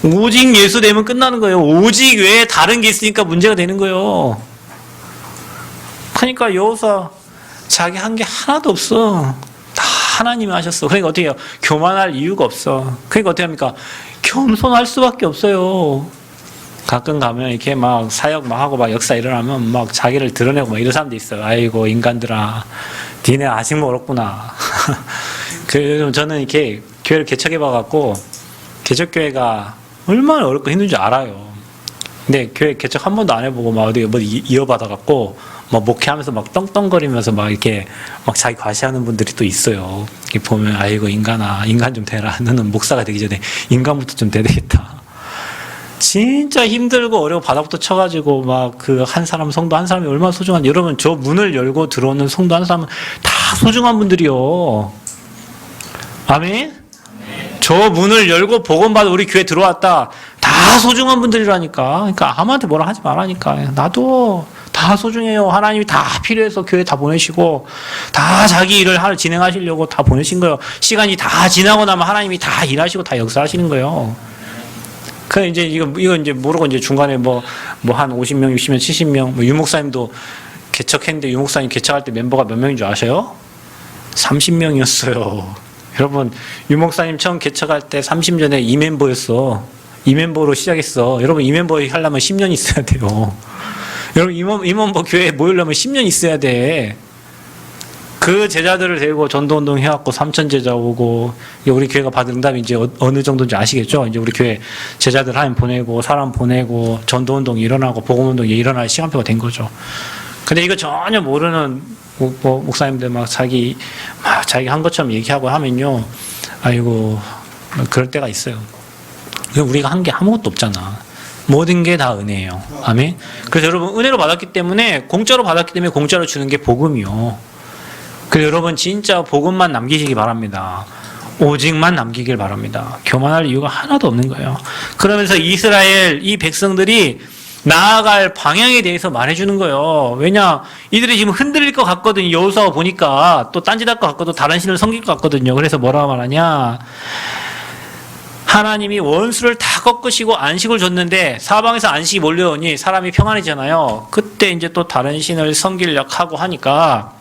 오직 예수 되면 끝나는 거예요. 오직 외에 다른 게 있으니까 문제가 되는 거예요. 그러니까 여호수아 자기 한 게 하나도 없어. 다 하나님이 하셨어. 그러니까 어떻게 해요? 교만할 이유가 없어. 그러니까 어떻게 합니까? 겸손할 수밖에 없어요. 가끔 가면 이렇게 막 사역 막 하고 막 역사 일어나면 막 자기를 드러내고 막 이런 사람도 있어요. 아이고 인간들아, 니네 아직 멀었구나. 그래서 저는 이렇게 교회를 개척해봐갖고 개척교회가 얼마나 어렵고 힘든지 알아요. 근데 교회 개척 한 번도 안 해보고 막 어디 뭐 이어받아갖고 막 목회하면서 막 떵떵거리면서 막 이렇게 막 자기 과시하는 분들이 또 있어요. 이렇게 보면 아이고 인간아, 인간 좀 되라. 너는 목사가 되기 전에 인간부터 좀 돼야 되겠다. 진짜 힘들고 어려워 바닥부터 쳐가지고 막 그 한 사람 성도 한 사람이 얼마나 소중한. 여러분 저 문을 열고 들어오는 성도 한 사람은 다 소중한 분들이요. 아멘. 저 문을 열고 복음받아 우리 교회 들어왔다. 다 소중한 분들이라니까. 그러니까 아무한테 뭐라 하지 말라니까. 나도 다 소중해요. 하나님이 다 필요해서 교회 다 보내시고 다 자기 일을 진행하시려고 다 보내신 거예요. 시간이 다 지나고 나면 하나님이 다 일하시고 다 역사하시는 거예요. 그 이제 이거 이제 모르고 이제 중간에 뭐 한 50명, 60명, 70명 뭐 유목사님도 개척했는데 유목사님 개척할 때 멤버가 몇 명인 줄 아세요? 30명이었어요. 여러분 유목사님 처음 개척할 때 30년에 2멤버였어. 2멤버로 시작했어. 여러분 2멤버 하려면 10년 있어야 돼요. 여러분 임원버 교회에 모이려면 10년 있어야 돼. 그 제자들을 데리고 전도운동 해갖고 3,000 제자 오고, 우리 교회가 받은 응답이 이제 어느 정도인지 아시겠죠? 이제 우리 교회 제자들 하임 보내고, 사람 보내고, 전도운동이 일어나고, 복음운동이 일어날 시간표가 된 거죠. 근데 이거 전혀 모르는 목사님들 막 자기 한 것처럼 얘기하고 하면요. 아이고, 그럴 때가 있어요. 우리가 한 게 아무것도 없잖아. 모든 게 다 은혜예요. 아멘? 그래서 여러분, 은혜로 받았기 때문에, 공짜로 받았기 때문에 공짜로 주는 게 복음이요. 그래서 여러분 진짜 복음만 남기시기 바랍니다. 오직만 남기길 바랍니다. 교만할 이유가 하나도 없는 거예요. 그러면서 이스라엘 이 백성들이 나아갈 방향에 대해서 말해주는 거예요. 왜냐? 이들이 지금 흔들릴 것 같거든요. 여호수아가 보니까 또 딴짓할 것 같고 또 다른 신을 섬길 것 같거든요. 그래서 뭐라고 말하냐? 하나님이 원수를 다 꺾으시고 안식을 줬는데 사방에서 안식이 몰려오니 사람이 평안해지잖아요. 그때 이제 또 다른 신을 섬기려고 하고 하니까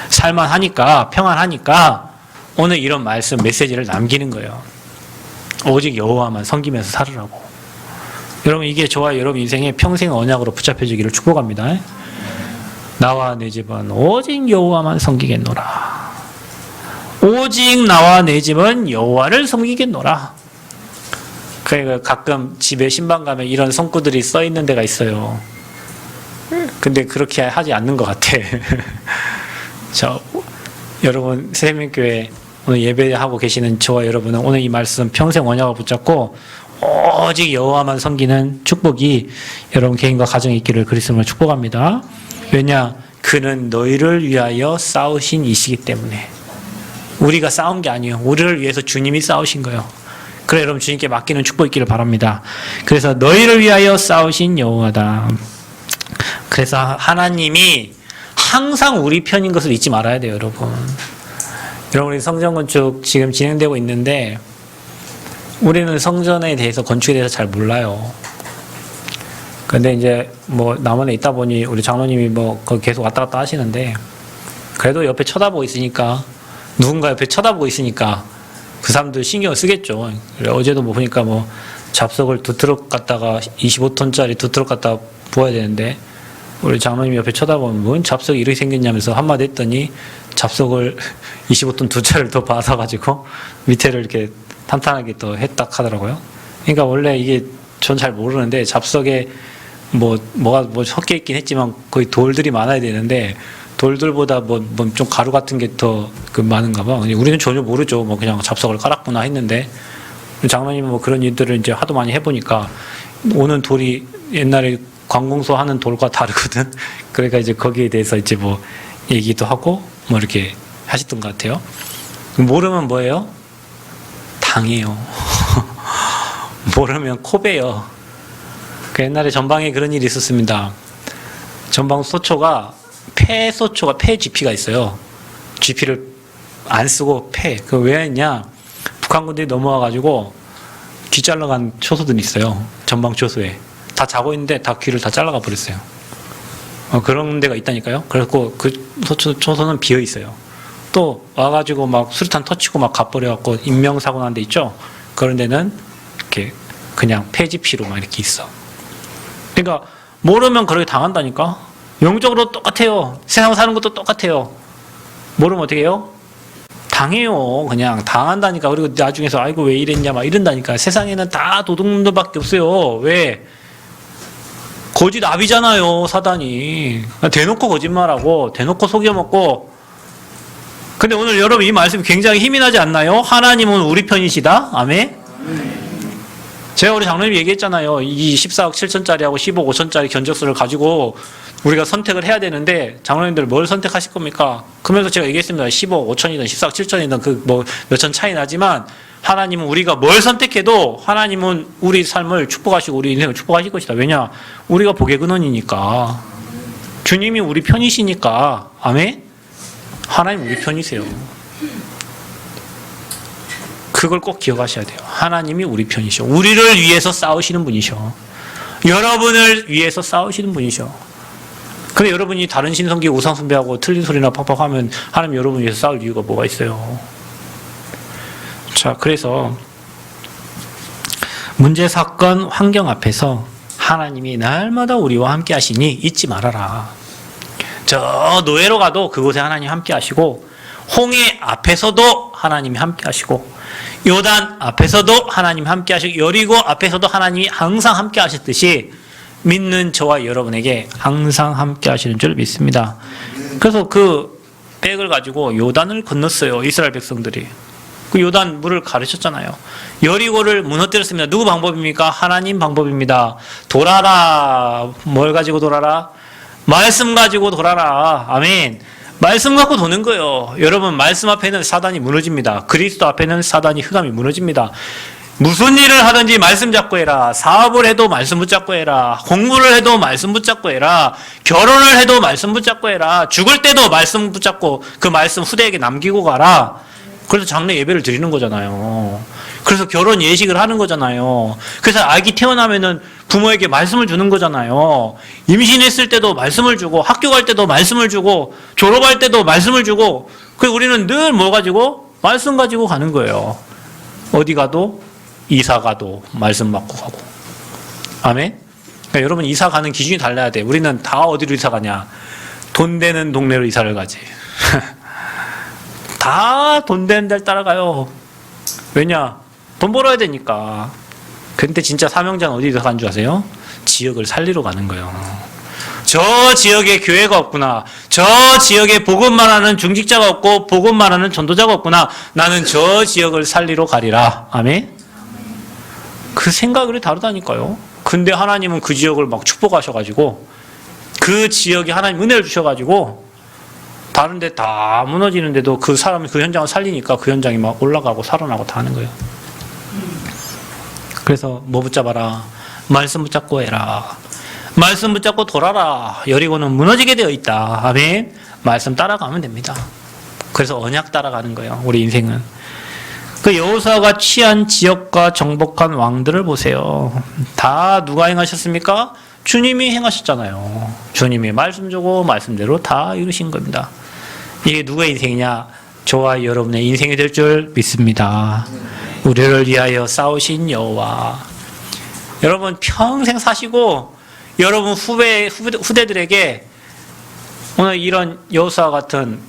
살만하니까 평안하니까 오늘 이런 말씀 메시지를 남기는 거예요. 오직 여호와만 섬기면서 살으라고. 여러분 이게 저와 여러분 인생에 평생 언약으로 붙잡혀지기를 축복합니다. 나와 내 집은 오직 여호와만 섬기겠노라. 오직 나와 내 집은 여호와를 섬기겠노라. 그러니까 가끔 집에 신방 가면 이런 son구들이 써 있는 데가 있어요. 근데 그렇게 하지 않는 것 같아. 여러분 세명교회 오늘 예배하고 계시는 저와 여러분은 오늘 이 말씀 평생 언약을 붙잡고 오직 여호와만 섬기는 축복이 여러분 개인과 가정에 있기를 그리스도로 축복합니다. 왜냐? 그는 너희를 위하여 싸우신 이시기 때문에. 우리가 싸운 게 아니에요. 우리를 위해서 주님이 싸우신 거예요. 그래 여러분 주님께 맡기는 축복 있기를 바랍니다. 그래서 너희를 위하여 싸우신 여호와다. 그래서 하나님이 항상 우리 편인 것을 잊지 말아야 돼요, 여러분. 여러분 우리 성전 건축 지금 진행되고 있는데 우리는 성전에 대해서 건축에 대해서 잘 몰라요. 근데 이제 뭐 남원에 있다 보니 우리 장로님이 뭐 거기 계속 왔다 갔다 하시는데 그래도 옆에 쳐다보고 있으니까 누군가 옆에 쳐다보고 있으니까 그 사람들 신경을 쓰겠죠. 그래 어제도 뭐 보니까 뭐 잡석을 2트럭 갖다가 25톤짜리 2트럭 갖다가 부어야 되는데 우리 장로님 옆에 쳐다보면 뭔 잡석이 이렇게 생겼냐면서 한마디 했더니 잡석을 25톤 2차를 더 받아가지고 밑에를 이렇게 탄탄하게 또 했다 하더라고요. 그러니까 원래 이게 전 잘 모르는데 잡석에 뭐가 섞여 있긴 했지만 거의 돌들이 많아야 되는데 돌들보다 뭐 좀 가루 같은 게 더 많은가 봐. 우리는 전혀 모르죠. 뭐 그냥 잡석을 깔았구나 했는데 장로님은 뭐 그런 일들을 이제 하도 많이 해보니까 오는 돌이 옛날에 관공서 하는 돌과 다르거든. 그러니까 이제 거기에 대해서 이제 뭐 얘기도 하고 뭐 이렇게 하셨던 것 같아요. 모르면 뭐예요? 당해요. 모르면 코베요. 그 옛날에 전방에 그런 일이 있었습니다. 전방 소초가 폐 GP가 있어요. GP를 안 쓰고 그 왜 했냐? 북한군들이 넘어와가지고 귀 잘라간 초소들이 있어요. 전방 초소에 다 자고 있는데 다 귀를 다 잘라가 버렸어요. 그런 데가 있다니까요. 그래서 그 초소는 비어 있어요. 또 와가지고 막 수류탄 터치고 막 가버려갖고 인명사고 난 데 있죠. 그런 데는 이렇게 그냥 폐지피로 막 이렇게 있어. 그러니까 모르면 그렇게 당한다니까. 영적으로 똑같아요. 세상 사는 것도 똑같아요. 모르면 어떻게 해요? 당해요. 그냥 당한다니까. 그리고 나중에서 아이고 왜 이랬냐 막 이런다니까. 세상에는 다 도둑놈들밖에 없어요. 왜? 거짓 압이잖아요. 사단이. 대놓고 거짓말하고 대놓고 속여먹고. 근데 오늘 여러분 이 말씀이 굉장히 힘이 나지 않나요? 하나님은 우리 편이시다. 아멘. 제가 우리 장로님 얘기했잖아요. 이 14억 7천짜리하고 15억 5천짜리 견적서를 가지고 우리가 선택을 해야 되는데 장로님들 뭘 선택하실 겁니까? 그러면서 제가 얘기했습니다. 15억 5천이든 14억 7천이든 그 뭐 몇천 차이 나지만 하나님은 우리가 뭘 선택해도 하나님은 우리 삶을 축복하시고 우리 인생을 축복하실 것이다. 왜냐? 우리가 복의 근원이니까. 주님이 우리 편이시니까. 아멘? 하나님 우리 편이세요. 그걸 꼭 기억하셔야 돼요. 하나님이 우리 편이셔. 우리를 위해서 싸우시는 분이셔. 여러분을 위해서 싸우시는 분이셔. 근데 여러분이 다른 신 섬기고 우상 숭배하고 틀린 소리나 팍팍 하면 하나님 여러분 위해서 싸울 이유가 뭐가 있어요? 자, 그래서 문제, 사건, 환경 앞에서 하나님이 날마다 우리와 함께 하시니 잊지 말아라. 저 노예로 가도 그곳에 하나님 함께 하시고 홍해 앞에서도 하나님이 함께 하시고 요단 앞에서도 하나님 함께 하시고 여리고 앞에서도 하나님이 항상 함께 하셨듯이 믿는 저와 여러분에게 항상 함께 하시는 줄 믿습니다. 그래서 그 백을 가지고 요단을 건넜어요. 이스라엘 백성들이. 그 요단 물을 가르쳤잖아요. 여리고를 무너뜨렸습니다. 누구 방법입니까? 하나님 방법입니다. 돌아라. 뭘 가지고 돌아라? 말씀 가지고 돌아라. 아멘. 말씀 갖고 도는 거예요. 여러분 말씀 앞에는 사단이 무너집니다. 그리스도 앞에는 사단이 흑암이 무너집니다. 무슨 일을 하든지 말씀 잡고 해라. 사업을 해도 말씀 붙잡고 해라. 공부를 해도 말씀 붙잡고 해라. 결혼을 해도 말씀 붙잡고 해라. 죽을 때도 말씀 붙잡고 그 말씀 후대에게 남기고 가라. 그래서 장래 예배를 드리는 거잖아요. 그래서 결혼 예식을 하는 거잖아요. 그래서 아기 태어나면은 부모에게 말씀을 주는 거잖아요. 임신했을 때도 말씀을 주고, 학교 갈 때도 말씀을 주고, 졸업할 때도 말씀을 주고, 그래서 우리는 늘 뭐 가지고? 말씀 가지고 가는 거예요. 어디 가도, 이사 가도 말씀 받고 가고. 아멘? 그러니까 여러분 이사 가는 기준이 달라야 돼. 우리는 다 어디로 이사 가냐? 돈 되는 동네로 이사를 가지. 다 돈 되는 데를 따라가요. 왜냐? 돈 벌어야 되니까. 근데 진짜 사명자는 어디서 가는 줄 아세요? 지역을 살리러 가는 거예요. 저 지역에 교회가 없구나. 저 지역에 복음만 하는 중직자가 없고 복음만 하는 전도자가 없구나. 나는 저 지역을 살리러 가리라. 아멘? 그 생각이 다르다니까요. 근데 하나님은 그 지역을 막 축복하셔가지고 그 지역에 하나님 은혜를 주셔가지고 다른 데 다 무너지는데도 그 사람이 그 현장을 살리니까 그 현장이 막 올라가고 살아나고 다 하는 거예요. 그래서 뭐 붙잡아라? 말씀 붙잡고 해라. 말씀 붙잡고 돌아라. 여리고는 무너지게 되어 있다. 아멘. 말씀 따라가면 됩니다. 그래서 언약 따라가는 거예요. 우리 인생은. 그 여호수아가 취한 지역과 정복한 왕들을 보세요. 다 누가 행하셨습니까? 주님이 행하셨잖아요. 주님이 말씀 주고 말씀대로 다 이루신 겁니다. 이게 누구의 인생이냐? 저와 여러분의 인생이 될 줄 믿습니다. 우리를 위하여 싸우신 여호와. 여러분 평생 사시고 여러분 후대들에게 오늘 이런 여호수아 같은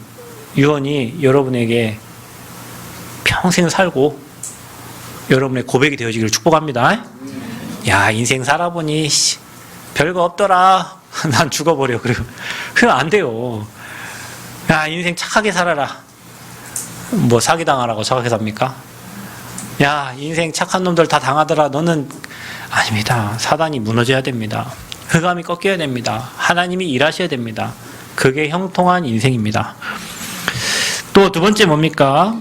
유언이 여러분에게 평생 살고 여러분의 고백이 되어지기를 축복합니다. 야, 인생 살아보니 별거 없더라. 난 죽어버려. 그럼 안 돼요. 야, 인생 착하게 살아라. 뭐 사기당하라고 착하게 삽니까? 야, 인생 착한 놈들 다 당하더라. 너는 아닙니다. 사단이 무너져야 됩니다. 흑암이 꺾여야 됩니다. 하나님이 일하셔야 됩니다. 그게 형통한 인생입니다. 또 두 번째 뭡니까?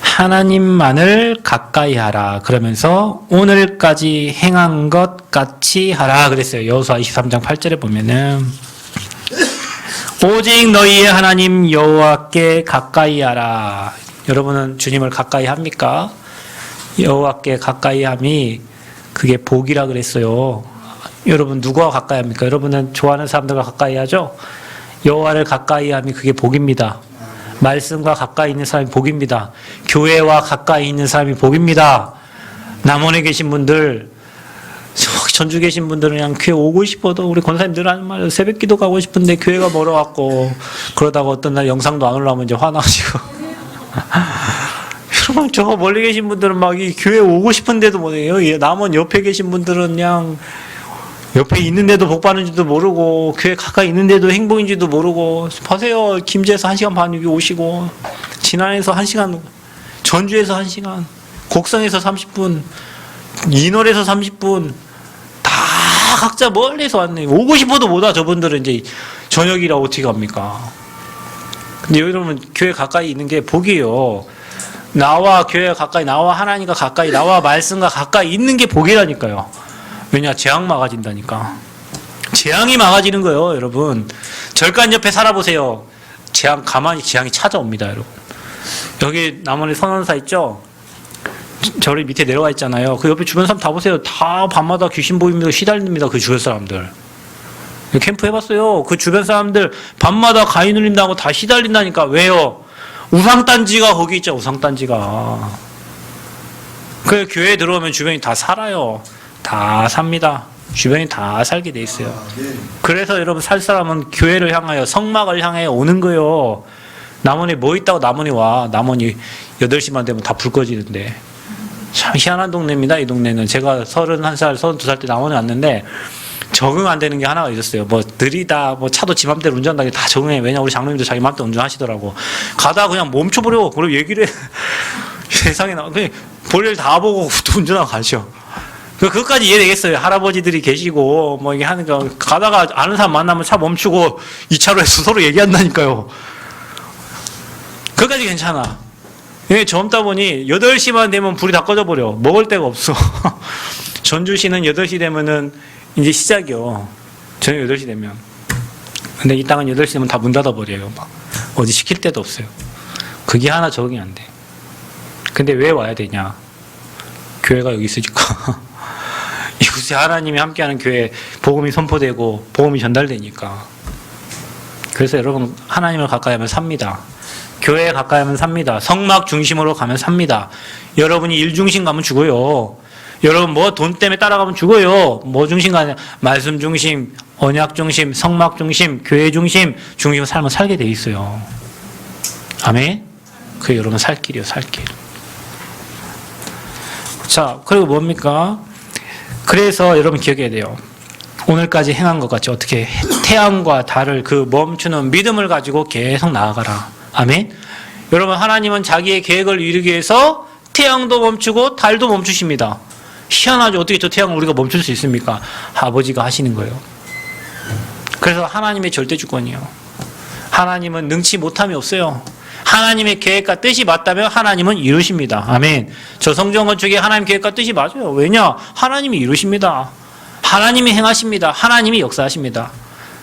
하나님만을 가까이 하라. 그러면서 오늘까지 행한 것 같이 하라 그랬어요. 여호수아 23장 8절에 보면은 오직 너희의 하나님 여호와께 가까이 하라. 여러분은 주님을 가까이 합니까? 여호와께 가까이 함이 그게 복이라 그랬어요. 여러분 누구와 가까이 합니까? 여러분은 좋아하는 사람들과 가까이 하죠? 여호와를 가까이 함이 그게 복입니다. 말씀과 가까이 있는 사람이 복입니다. 교회와 가까이 있는 사람이 복입니다. 남원에 계신 분들, 전주 계신 분들은 그냥 교회 오고 싶어도 우리 권사님들 하는 말 새벽 기도 가고 싶은데 교회가 멀어갖고 그러다가 어떤 날 영상도 안 올라오면 이제 화나가지고 여러분 저 멀리 계신 분들은 막 이 교회 오고 싶은데도 못해요. 남원 옆에 계신 분들은 그냥 옆에 있는데도 복 받는지도 모르고 교회 가까이 있는데도 행복인지도 모르고 보세요. 김제에서 1시간 반 여기 오시고 진안에서 1시간 전주에서 1시간 곡성에서 30분 인월에서 30분 다 각자 멀리서 왔네. 오고 싶어도 못 와. 저분들은 이제 저녁이라 어떻게 갑니까? 근데 여러분 교회 가까이 있는 게 복이에요. 나와 교회 가까이 나와 하나님과 가까이 나와 말씀과 가까이 있는 게 복이라니까요. 왜냐? 재앙 막아진다니까. 재앙이 막아지는 거예요, 여러분. 절간 옆에 살아보세요. 가만히 재앙이 찾아옵니다, 여러분. 여기 남원에 선원사 있죠? 저리 밑에 내려와 있잖아요. 그 옆에 주변 사람 다 보세요. 다 밤마다 귀신 보입니다. 시달립니다, 그 주변 사람들. 캠프 해봤어요. 그 주변 사람들 밤마다 가위 눌린다고 다 시달린다니까. 왜요? 우상단지가 거기 있죠, 우상단지가. 그 교회에 들어오면 주변이 다 살아요. 다 삽니다. 주변이 다 살게 돼 있어요. 그래서 여러분 살 사람은 교회를 향하여 성막을 향해 오는 거예요. 남원에 뭐 있다고 남원에 와. 남원이 8시만 되면 다 불 꺼지는데. 참 희한한 동네입니다. 이 동네는. 제가 31살, 32살 때 남원에 왔는데 적응 안 되는 게 하나가 있었어요. 뭐 느리다, 뭐 차도 지 맘대로 운전하기 다 적응해. 왜냐 우리 장로님도 자기 맘대로 운전하시더라고. 가다가 그냥 멈춰버려. 그리고 얘기를 해. 세상에 나 그냥 볼일 다 보고 또 운전하고 가죠. 그것까지 이해되겠어요. 할아버지들이 계시고 뭐 이게 하는 거 가다가 아는 사람 만나면 차 멈추고 2차로에서 서로 얘기한다니까요. 그것까지 괜찮아. 젊다 보니 8시만 되면 불이 다 꺼져버려. 먹을 데가 없어. 전주시는 8시 되면은 이제 시작이요. 저녁 8시 되면. 근데 이 땅은 8시 되면 다 문 닫아버려요. 막 어디 시킬 데도 없어요. 그게 하나 적응이 안 돼. 근데 왜 와야 되냐? 교회가 여기 있으니까. 이곳에 하나님이 함께하는 교회 복음이 선포되고 복음이 전달되니까. 그래서 여러분 하나님을 가까이 하면 삽니다. 교회에 가까이 하면 삽니다. 성막 중심으로 가면 삽니다. 여러분이 일 중심 가면 죽어요. 여러분 뭐 돈 때문에 따라가면 죽어요. 뭐 중심 가냐? 말씀 중심, 언약 중심, 성막 중심, 교회 중심, 중심으로 삶을 살게 돼 있어요. 아멘? 그게 여러분 살 길이요, 살 길. 자, 그리고 뭡니까? 그래서 여러분 기억해야 돼요. 오늘까지 행한 것 같이 어떻게 태양과 달을 그 멈추는 믿음을 가지고 계속 나아가라. 아멘? 여러분 하나님은 자기의 계획을 이루기 위해서 태양도 멈추고 달도 멈추십니다. 희한하죠. 어떻게 저 태양을 우리가 멈출 수 있습니까? 아버지가 하시는 거예요. 그래서 하나님의 절대 주권이에요. 하나님은 능치 못함이 없어요. 하나님의 계획과 뜻이 맞다면 하나님은 이루십니다. 아멘. 저 성전 건축이 하나님 계획과 뜻이 맞아요. 왜냐? 하나님이 이루십니다. 하나님이 행하십니다. 하나님이 역사하십니다.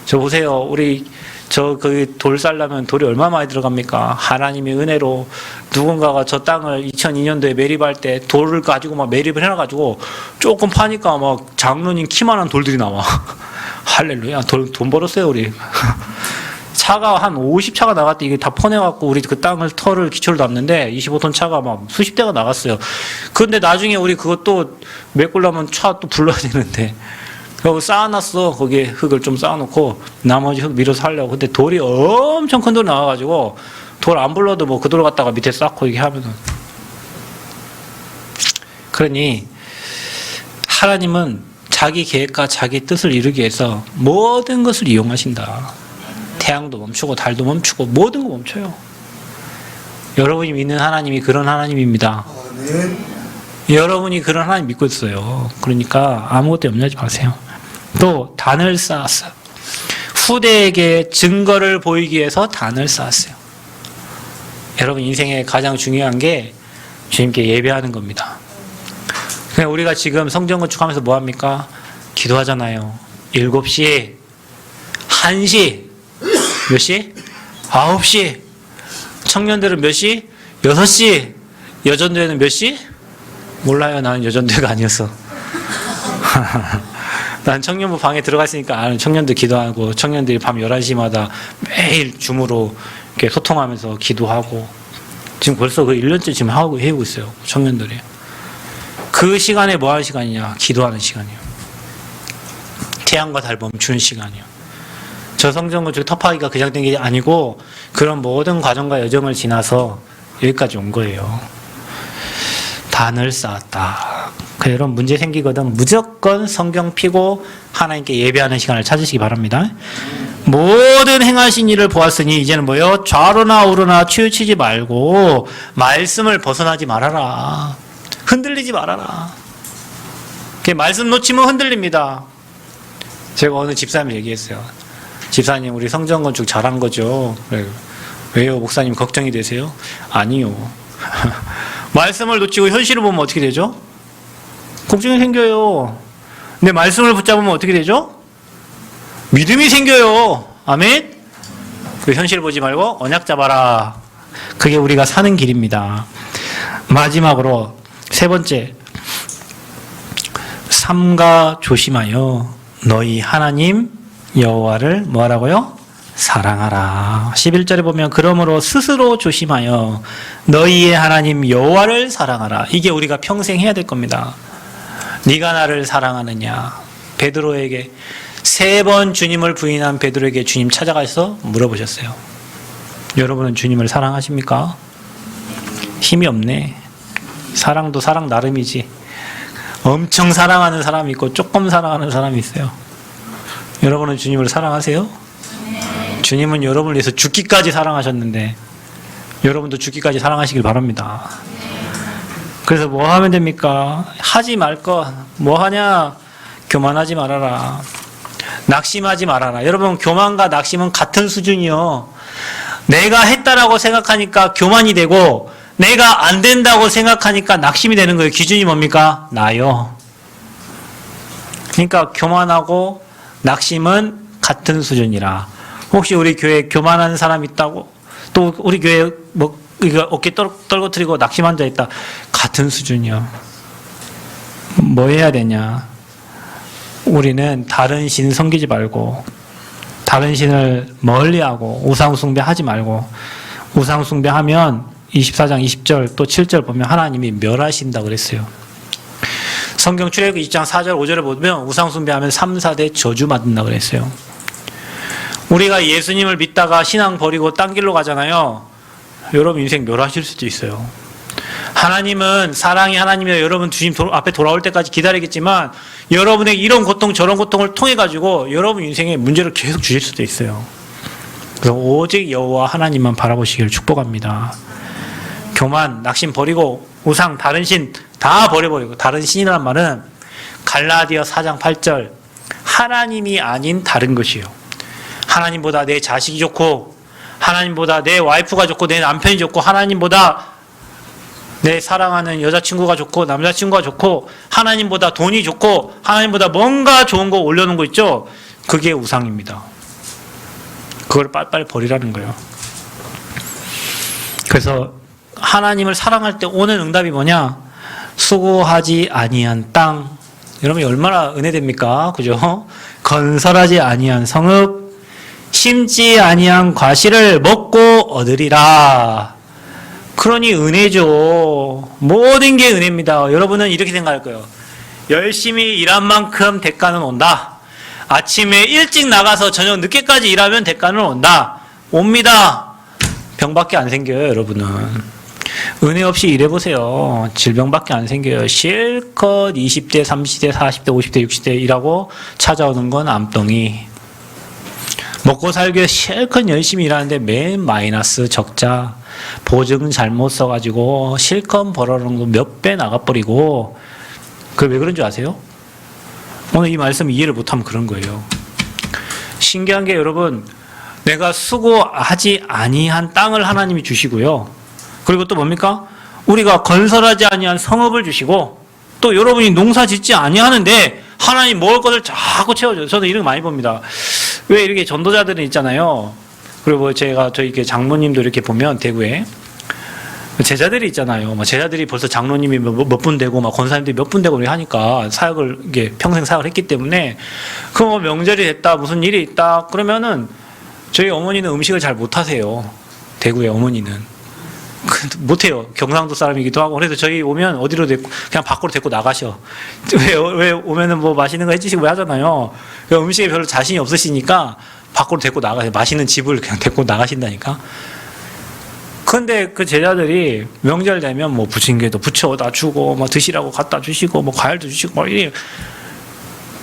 저 보세요. 우리 저 그 돌 살려면 돌이 얼마 많이 들어갑니까? 하나님의 은혜로 누군가가 저 땅을 2002년도에 매립할 때 돌을 가지고 막 매립을 해놔가지고 조금 파니까 막 장로님 키만한 돌들이 나와. 할렐루야. 돈 벌었어요 우리. 차가 한 50차가 나갔대. 이게 다 퍼내갖고 우리 그 땅을 털을 기초를 담는데 25톤 차가 막 수십 대가 나갔어요. 근데 나중에 우리 그것도 메꾸려면 차 또 불러야 되는데 그거 쌓아놨어. 거기에 흙을 좀 쌓아놓고 나머지 흙 밀어서 하려고. 근데 돌이 엄청 큰 돌이 나와가지고 돌 안 불러도 뭐 그 돌 갖다가 밑에 쌓고 이렇게 하면은. 그러니 하나님은 자기 계획과 자기 뜻을 이루기 위해서 모든 것을 이용하신다. 태양도 멈추고 달도 멈추고 모든 거 멈춰요. 여러분이 믿는 하나님이 그런 하나님입니다. 여러분이 그런 하나님 믿고 있어요. 그러니까 아무것도 염려하지 마세요. 또 단을 쌓았어요. 후대에게 증거를 보이기 위해서 단을 쌓았어요. 여러분 인생에 가장 중요한 게 주님께 예배하는 겁니다. 그냥 우리가 지금 성전 건축하면서 뭐 합니까? 기도하잖아요. 7시, 1시, 몇 시? 9시. 청년들은 몇 시? 6시. 여전대는 몇 시? 몰라요. 나는 여전대가 아니었어. 난 청년부 방에 들어갔으니까 아는 청년들 기도하고 청년들이 밤 11시마다 매일 줌으로 이렇게 소통하면서 기도하고 지금 벌써 그 1년째 지금 하고 해오고 있어요. 청년들이. 그 시간에 뭐 하는 시간이냐? 기도하는 시간이에요. 태양과 달 멈추는 시간이에요. 저 성전 건축 터파기가 그냥 된 게 아니고 그런 모든 과정과 여정을 지나서 여기까지 온 거예요. 단을 쌓았다. 여러분 문제 생기거든 무조건 성경 피고 하나님께 예배하는 시간을 찾으시기 바랍니다. 모든 행하신 일을 보았으니 이제는 뭐요? 좌로나 우로나 치우치지 말고 말씀을 벗어나지 말아라. 흔들리지 말아라. 말씀 놓치면 흔들립니다. 제가 어느 집사님 얘기했어요. 집사님 우리 성전 건축 잘한 거죠? 왜요? 목사님 걱정이 되세요? 아니요. 말씀을 놓치고 현실을 보면 어떻게 되죠? 걱정이 생겨요. 근데 말씀을 붙잡으면 어떻게 되죠? 믿음이 생겨요. 아멘? 그 현실 보지 말고 언약 잡아라. 그게 우리가 사는 길입니다. 마지막으로 세 번째, 삼가 조심하여 너희 하나님 여호와를 뭐하라고요? 사랑하라. 11절에 보면 그러므로 스스로 조심하여 너희의 하나님 여호와를 사랑하라. 이게 우리가 평생 해야 될 겁니다. 네가 나를 사랑하느냐. 베드로에게 3번 주님을 부인한 베드로에게 주님 찾아가서 물어보셨어요. 여러분은 주님을 사랑하십니까? 힘이 없네. 사랑도 사랑 나름이지. 엄청 사랑하는 사람이 있고 조금 사랑하는 사람이 있어요. 여러분은 주님을 사랑하세요? 주님은 여러분을 위해서 죽기까지 사랑하셨는데 여러분도 죽기까지 사랑하시길 바랍니다. 그래서 뭐 하면 됩니까? 하지 말 것. 뭐 하냐? 교만하지 말아라. 낙심하지 말아라. 여러분 교만과 낙심은 같은 수준이요. 내가 했다라고 생각하니까 교만이 되고 내가 안 된다고 생각하니까 낙심이 되는 거예요. 기준이 뭡니까? 나요. 그러니까 교만하고 낙심은 같은 수준이라. 혹시 우리 교회에 교만한 사람 있다고? 또 우리 교회에 뭐 이거 어깨 떨궈뜨리고 낙심 앉아 있다. 같은 수준이요. 뭐 해야 되냐? 우리는 다른 신 섬기지 말고, 다른 신을 멀리하고, 우상 숭배하지 말고, 우상 숭배하면 24장 20절 또 7절 보면 하나님이 멸하신다 그랬어요. 성경 출애굽기 2장 4절 5절에 보면 우상 숭배하면 3, 4대 저주 받는다 그랬어요. 우리가 예수님을 믿다가 신앙 버리고 딴 길로 가잖아요. 여러분 인생 멸하실 수도 있어요. 하나님은 사랑의 하나님이라 여러분 주님 앞에 돌아올 때까지 기다리겠지만 여러분에게 이런 고통 저런 고통을 통해 가지고 여러분 인생에 문제를 계속 주실 수도 있어요. 그래서 오직 여호와 하나님만 바라보시기를 축복합니다. 교만, 낙심 버리고 우상, 다른 신 다 버려버리고, 다른 신이라는 말은 갈라디아 4장 8절 하나님이 아닌 다른 것이요. 하나님보다 내 자식이 좋고, 하나님보다 내 와이프가 좋고, 내 남편이 좋고, 하나님보다 내 사랑하는 여자친구가 좋고, 남자친구가 좋고, 하나님보다 돈이 좋고, 하나님보다 뭔가 좋은 거 올려놓은 거 있죠? 그게 우상입니다. 그걸 빨리빨리 버리라는 거예요. 그래서 하나님을 사랑할 때 오는 응답이 뭐냐? 수고하지 아니한 땅. 여러분 얼마나 은혜됩니까? 그죠? 건설하지 아니한 성읍, 심지 아니한 과실을 먹고 얻으리라. 그러니 은혜죠. 모든 게 은혜입니다. 여러분은 이렇게 생각할 거예요. 열심히 일한 만큼 대가는 온다. 아침에 일찍 나가서 저녁 늦게까지 일하면 대가는 온다. 옵니다. 병밖에 안 생겨요, 여러분은. 은혜 없이 일해보세요. 질병밖에 안 생겨요. 실컷 20대, 30대, 40대, 50대, 60대 일하고 찾아오는 건 암덩이. 먹고 살기 위해 실컷 열심히 일하는데 맨 마이너스 적자. 보증 잘못 써가지고 실컷 벌어놓은 거 몇 배 나가버리고. 그게 왜 그런 줄 아세요? 오늘 이 말씀 이해를 못하면 그런 거예요. 신기한 게 여러분, 내가 수고하지 아니한 땅을 하나님이 주시고요. 그리고 또 뭡니까? 우리가 건설하지 아니한 성읍을 주시고, 또 여러분이 농사 짓지 아니하는데 하나님 먹을 것을 자꾸 채워줘요. 저는 이런 거 많이 봅니다. 왜 이렇게 전도자들은 있잖아요. 그리고 제가 저희 장로님도 이렇게 보면 대구에 제자들이 있잖아요. 제자들이 벌써 장로님이 몇 분 되고 막 권사님들이 몇 분 되고 하니까 사역을 이게 평생 사역을 했기 때문에 그 뭐 명절이 됐다 무슨 일이 있다 그러면은 저희 어머니는 음식을 잘 못하세요. 대구의 어머니는. 못해요. 경상도 사람이기도 하고. 그래서 저희 오면 어디로 데리고, 그냥 밖으로 데리고 나가셔. 왜 오면은 뭐 맛있는 거 해주시고 하잖아요. 음식에 별로 자신이 없으시니까 밖으로 데리고 나가세요. 맛있는 집을 그냥 데리고 나가신다니까. 근데 그 제자들이 명절 되면 뭐 부침개도 부쳐다 주고, 뭐 드시라고 갖다 주시고, 뭐 과일도 주시고, 뭐 이래.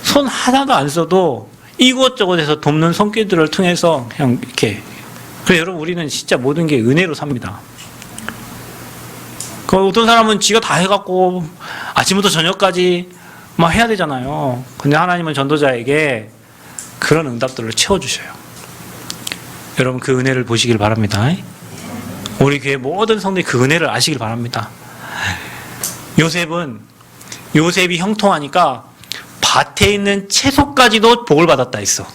손 하나도 안 써도 이것저것 해서 돕는 손길들을 통해서 그냥 이렇게. 그래서 여러분 우리는 진짜 모든 게 은혜로 삽니다. 어떤 사람은 지가 다 해갖고 아침부터 저녁까지 막 해야 되잖아요. 근데 하나님은 전도자에게 그런 응답들을 채워주셔요. 여러분 그 은혜를 보시길 바랍니다. 우리 교회 모든 성도들이 그 은혜를 아시길 바랍니다. 요셉이 형통하니까 밭에 있는 채소까지도 복을 받았다 했어.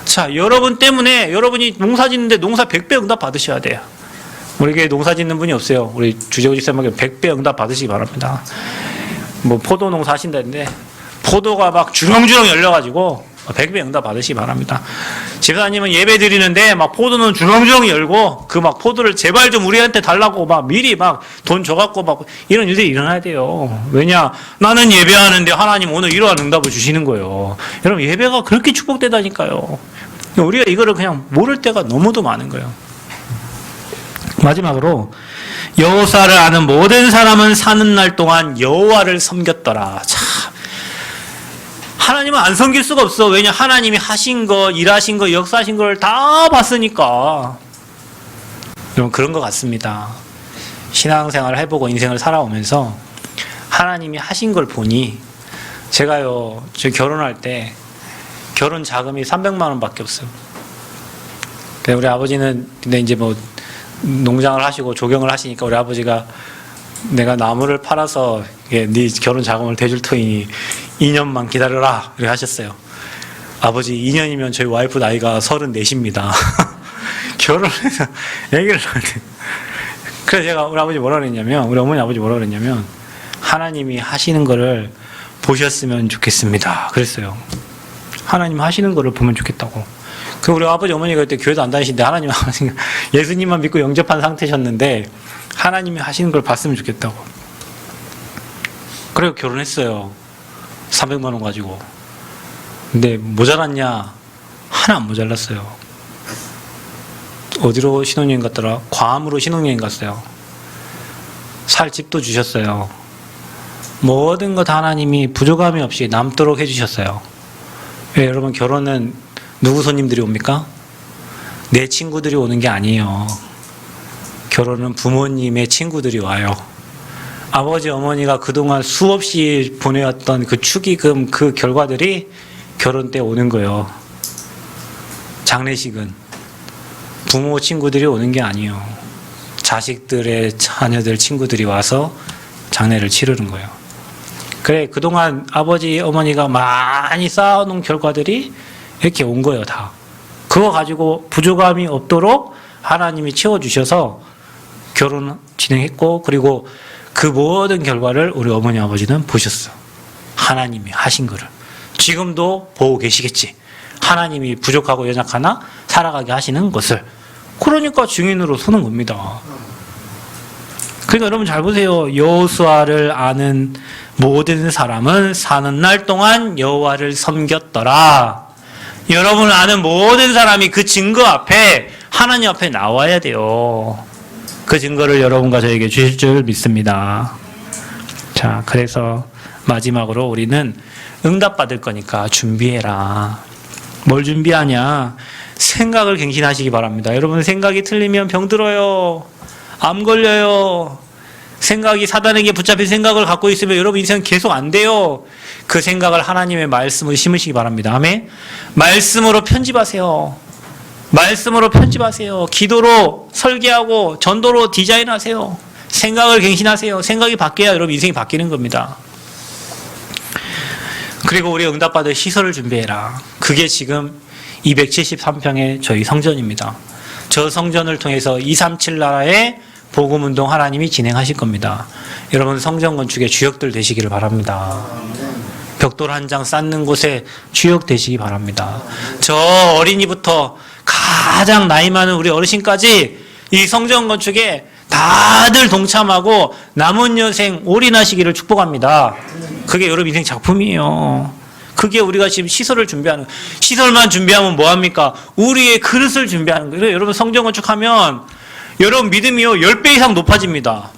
자, 여러분 때문에 여러분이 농사 짓는데 농사 100배 응답 받으셔야 돼요. 우리 교회 농사 짓는 분이 없어요. 우리 주재호 집사님에게 100배 응답 받으시기 바랍니다. 뭐 포도 농사 하신다는데 포도가 막 주렁주렁 열려가지고 100배 응답 받으시기 바랍니다. 집사님은 예배 드리는데 막 포도는 주렁주렁 열고 그 막 포도를 제발 좀 우리한테 달라고 막 미리 막 돈 줘갖고 막 이런 일들이 일어나야 돼요. 왜냐? 나는 예배하는데 하나님 오늘 이러한 응답을 주시는 거예요. 여러분 예배가 그렇게 축복되다니까요. 우리가 이거를 그냥 모를 때가 너무도 많은 거예요. 마지막으로 여호사를 아는 모든 사람은 사는 날 동안 여호와를 섬겼더라. 참, 하나님은 안 섬길 수가 없어. 왜냐? 하나님이 하신 거, 일하신 거, 역사하신 걸 다 봤으니까. 여러분 그런 것 같습니다. 신앙생활을 해보고 인생을 살아오면서 하나님이 하신 걸 보니 제가요, 저 결혼할 때 결혼 자금이 300만 원밖에 없어요. 우리 아버지는 근데 이제 뭐 농장을 하시고 조경을 하시니까 우리 아버지가 내가 나무를 팔아서 네 결혼 자금을 대줄 터이니 2년만 기다려라 이렇게 하셨어요. 아버지 2년이면 저희 와이프 나이가 34입니다. 결혼해서 얘기를 하는데 그래서 제가 우리 아버지 뭐라 그랬냐면, 우리 어머니 아버지 뭐라 그랬냐면, 하나님이 하시는 거를 보셨으면 좋겠습니다. 그랬어요. 하나님 하시는 거를 보면 좋겠다고. 그 우리 아버지 어머니가 그때 교회도 안 다니시는데 하나님 예수님만 믿고 영접한 상태셨는데 하나님이 하시는 걸 봤으면 좋겠다고. 그래서 결혼했어요. 300만 원 가지고. 근데 모자랐냐? 하나 안 모자랐어요. 어디로 신혼여행 갔더라? 괌으로 신혼여행 갔어요. 살 집도 주셨어요. 모든 것 하나님이 부족함이 없이 남도록 해주셨어요. 왜 여러분 결혼은 누구 손님들이 옵니까? 내 친구들이 오는 게 아니에요. 결혼은 부모님의 친구들이 와요. 아버지 어머니가 그동안 수없이 보내왔던 그 축의금 그 결과들이 결혼 때 오는 거예요. 장례식은 부모 친구들이 오는 게 아니에요. 자식들의 자녀들 친구들이 와서 장례를 치르는 거예요. 그래 그동안 아버지 어머니가 많이 쌓아놓은 결과들이 이렇게 온 거예요. 다 그거 가지고 부족함이 없도록 하나님이 채워주셔서 결혼 진행했고, 그리고 그 모든 결과를 우리 어머니 아버지는 보셨어. 하나님이 하신 거를 지금도 보고 계시겠지. 하나님이 부족하고 연약하나 살아가게 하시는 것을. 그러니까 증인으로 서는 겁니다. 그러니까 여러분 잘 보세요. 여호수아를 아는 모든 사람은 사는 날 동안 여호와를 섬겼더라. 여러분을 아는 모든 사람이 그 증거 앞에 하나님 앞에 나와야 돼요. 그 증거를 여러분과 저에게 주실 줄 믿습니다. 자, 그래서 마지막으로 우리는 응답받을 거니까 준비해라. 뭘 준비하냐? 생각을 갱신하시기 바랍니다. 여러분 생각이 틀리면 병들어요. 암 걸려요. 생각이 사단에게 붙잡힌 생각을 갖고 있으면 여러분 인생 계속 안 돼요. 그 생각을 하나님의 말씀을 심으시기 바랍니다. 아멘. 말씀으로 편집하세요. 말씀으로 편집하세요. 기도로 설계하고 전도로 디자인하세요. 생각을 갱신하세요. 생각이 바뀌어야 여러분 인생이 바뀌는 겁니다. 그리고 우리 응답받을 시설을 준비해라. 그게 지금 273평의 저희 성전입니다. 저 성전을 통해서 237 나라의 복음운동 하나님이 진행하실 겁니다. 여러분 성전 건축의 주역들 되시기를 바랍니다. 벽돌 한 장 쌓는 곳에 주역 되시기 바랍니다. 저 어린이부터 가장 나이 많은 우리 어르신까지 이 성전 건축에 다들 동참하고 남은 여생 올인하시기를 축복합니다. 그게 여러분 인생 작품이에요. 그게 우리가 지금 시설을 준비하는, 시설만 준비하면 뭐합니까? 우리의 그릇을 준비하는 거예요. 여러분 성전 건축하면 여러분 믿음이요 10배 이상 높아집니다.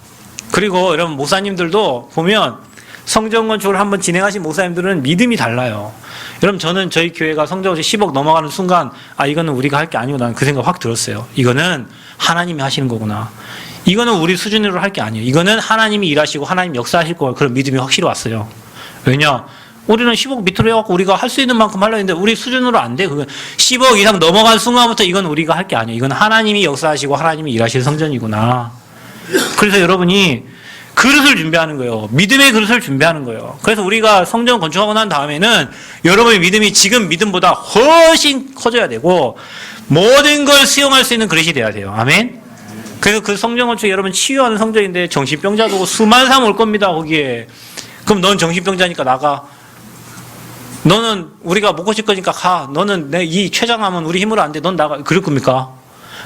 그리고 여러분 목사님들도 보면 성전 건축을 한번 진행하신 목사님들은 믿음이 달라요. 여러분 저는 저희 교회가 성전 건축 10억 넘어가는 순간 이거는 우리가 할 게 아니고 나는 그 생각 확 들었어요. 이거는 하나님이 하시는 거구나. 이거는 우리 수준으로 할 게 아니에요. 이거는 하나님이 일하시고 하나님 역사하실 거고, 그런 믿음이 확실히 왔어요. 왜냐? 우리는 10억 밑으로 해갖고 우리가 할 수 있는 만큼 하려고 했는데 우리 수준으로 안 돼. 그건 10억 이상 넘어간 순간부터 이건 우리가 할 게 아니에요. 이건 하나님이 역사하시고 하나님이 일하실 성전이구나. 그래서 여러분이 그릇을 준비하는 거예요. 믿음의 그릇을 준비하는 거예요. 그래서 우리가 성전 건축하고 난 다음에는 여러분의 믿음이 지금 믿음보다 훨씬 커져야 되고 모든 걸 수용할 수 있는 그릇이 돼야 돼요. 아멘? 그래서 그 성전 건축 여러분 치유하는 성전인데 정신병자도 수만 사람 올 겁니다. 거기에. 그럼 넌 정신병자니까 나가. 너는 우리가 못 고칠 거니까 가. 너는 내 이 췌장하면 우리 힘으로 안 돼. 넌 나가. 그럴 겁니까?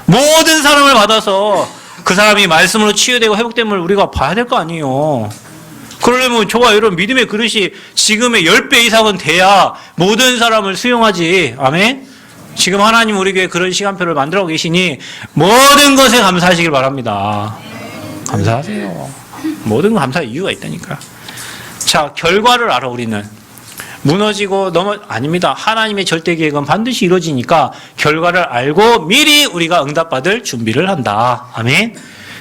모든 사람을 받아서 그 사람이 말씀으로 치유되고 회복됨을 우리가 봐야 될 거 아니에요. 그러려면 좋아. 여러분 믿음의 그릇이 지금의 10배 이상은 돼야 모든 사람을 수용하지. 아멘? 지금 하나님 우리 교회 그런 시간표를 만들어 계시니 모든 것에 감사하시길 바랍니다. 감사하세요. 모든 감사의 이유가 있다니까. 자, 결과를 알아 우리는. 무너지고 아닙니다. 하나님의 절대 계획은 반드시 이루어지니까 결과를 알고 미리 우리가 응답받을 준비를 한다. 아멘.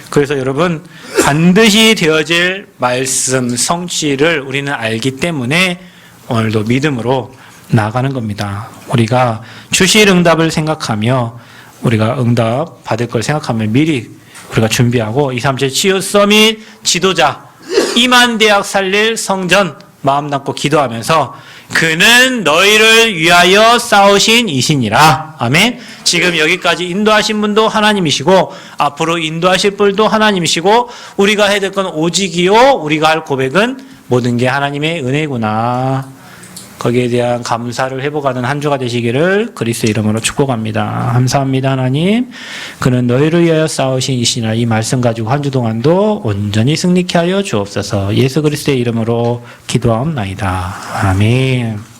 그래서 여러분 반드시 되어질 말씀 성취를 우리는 알기 때문에 오늘도 믿음으로 나아가는 겁니다. 우리가 주실 응답을 생각하며 우리가 응답 받을 걸 생각하며 미리 우리가 준비하고 237 치유 서밋 지도자 2만 대학 살릴 성전 마음 담고 기도하면서 그는 너희를 위하여 싸우신 이신이라. 아멘. 지금 여기까지 인도하신 분도 하나님이시고 앞으로 인도하실 분도 하나님이시고 우리가 해야 될 건 오직이요 우리가 할 고백은 모든 게 하나님의 은혜구나. 거기에 대한 감사를 회복하는 한 주가 되시기를 그리스도의 이름으로 축복합니다. 감사합니다 하나님. 그는 너희를 위하여 싸우신 이시나 이 말씀 가지고 한 주 동안도 온전히 승리케 하여 주옵소서. 예수 그리스도의 이름으로 기도하옵나이다. 아멘.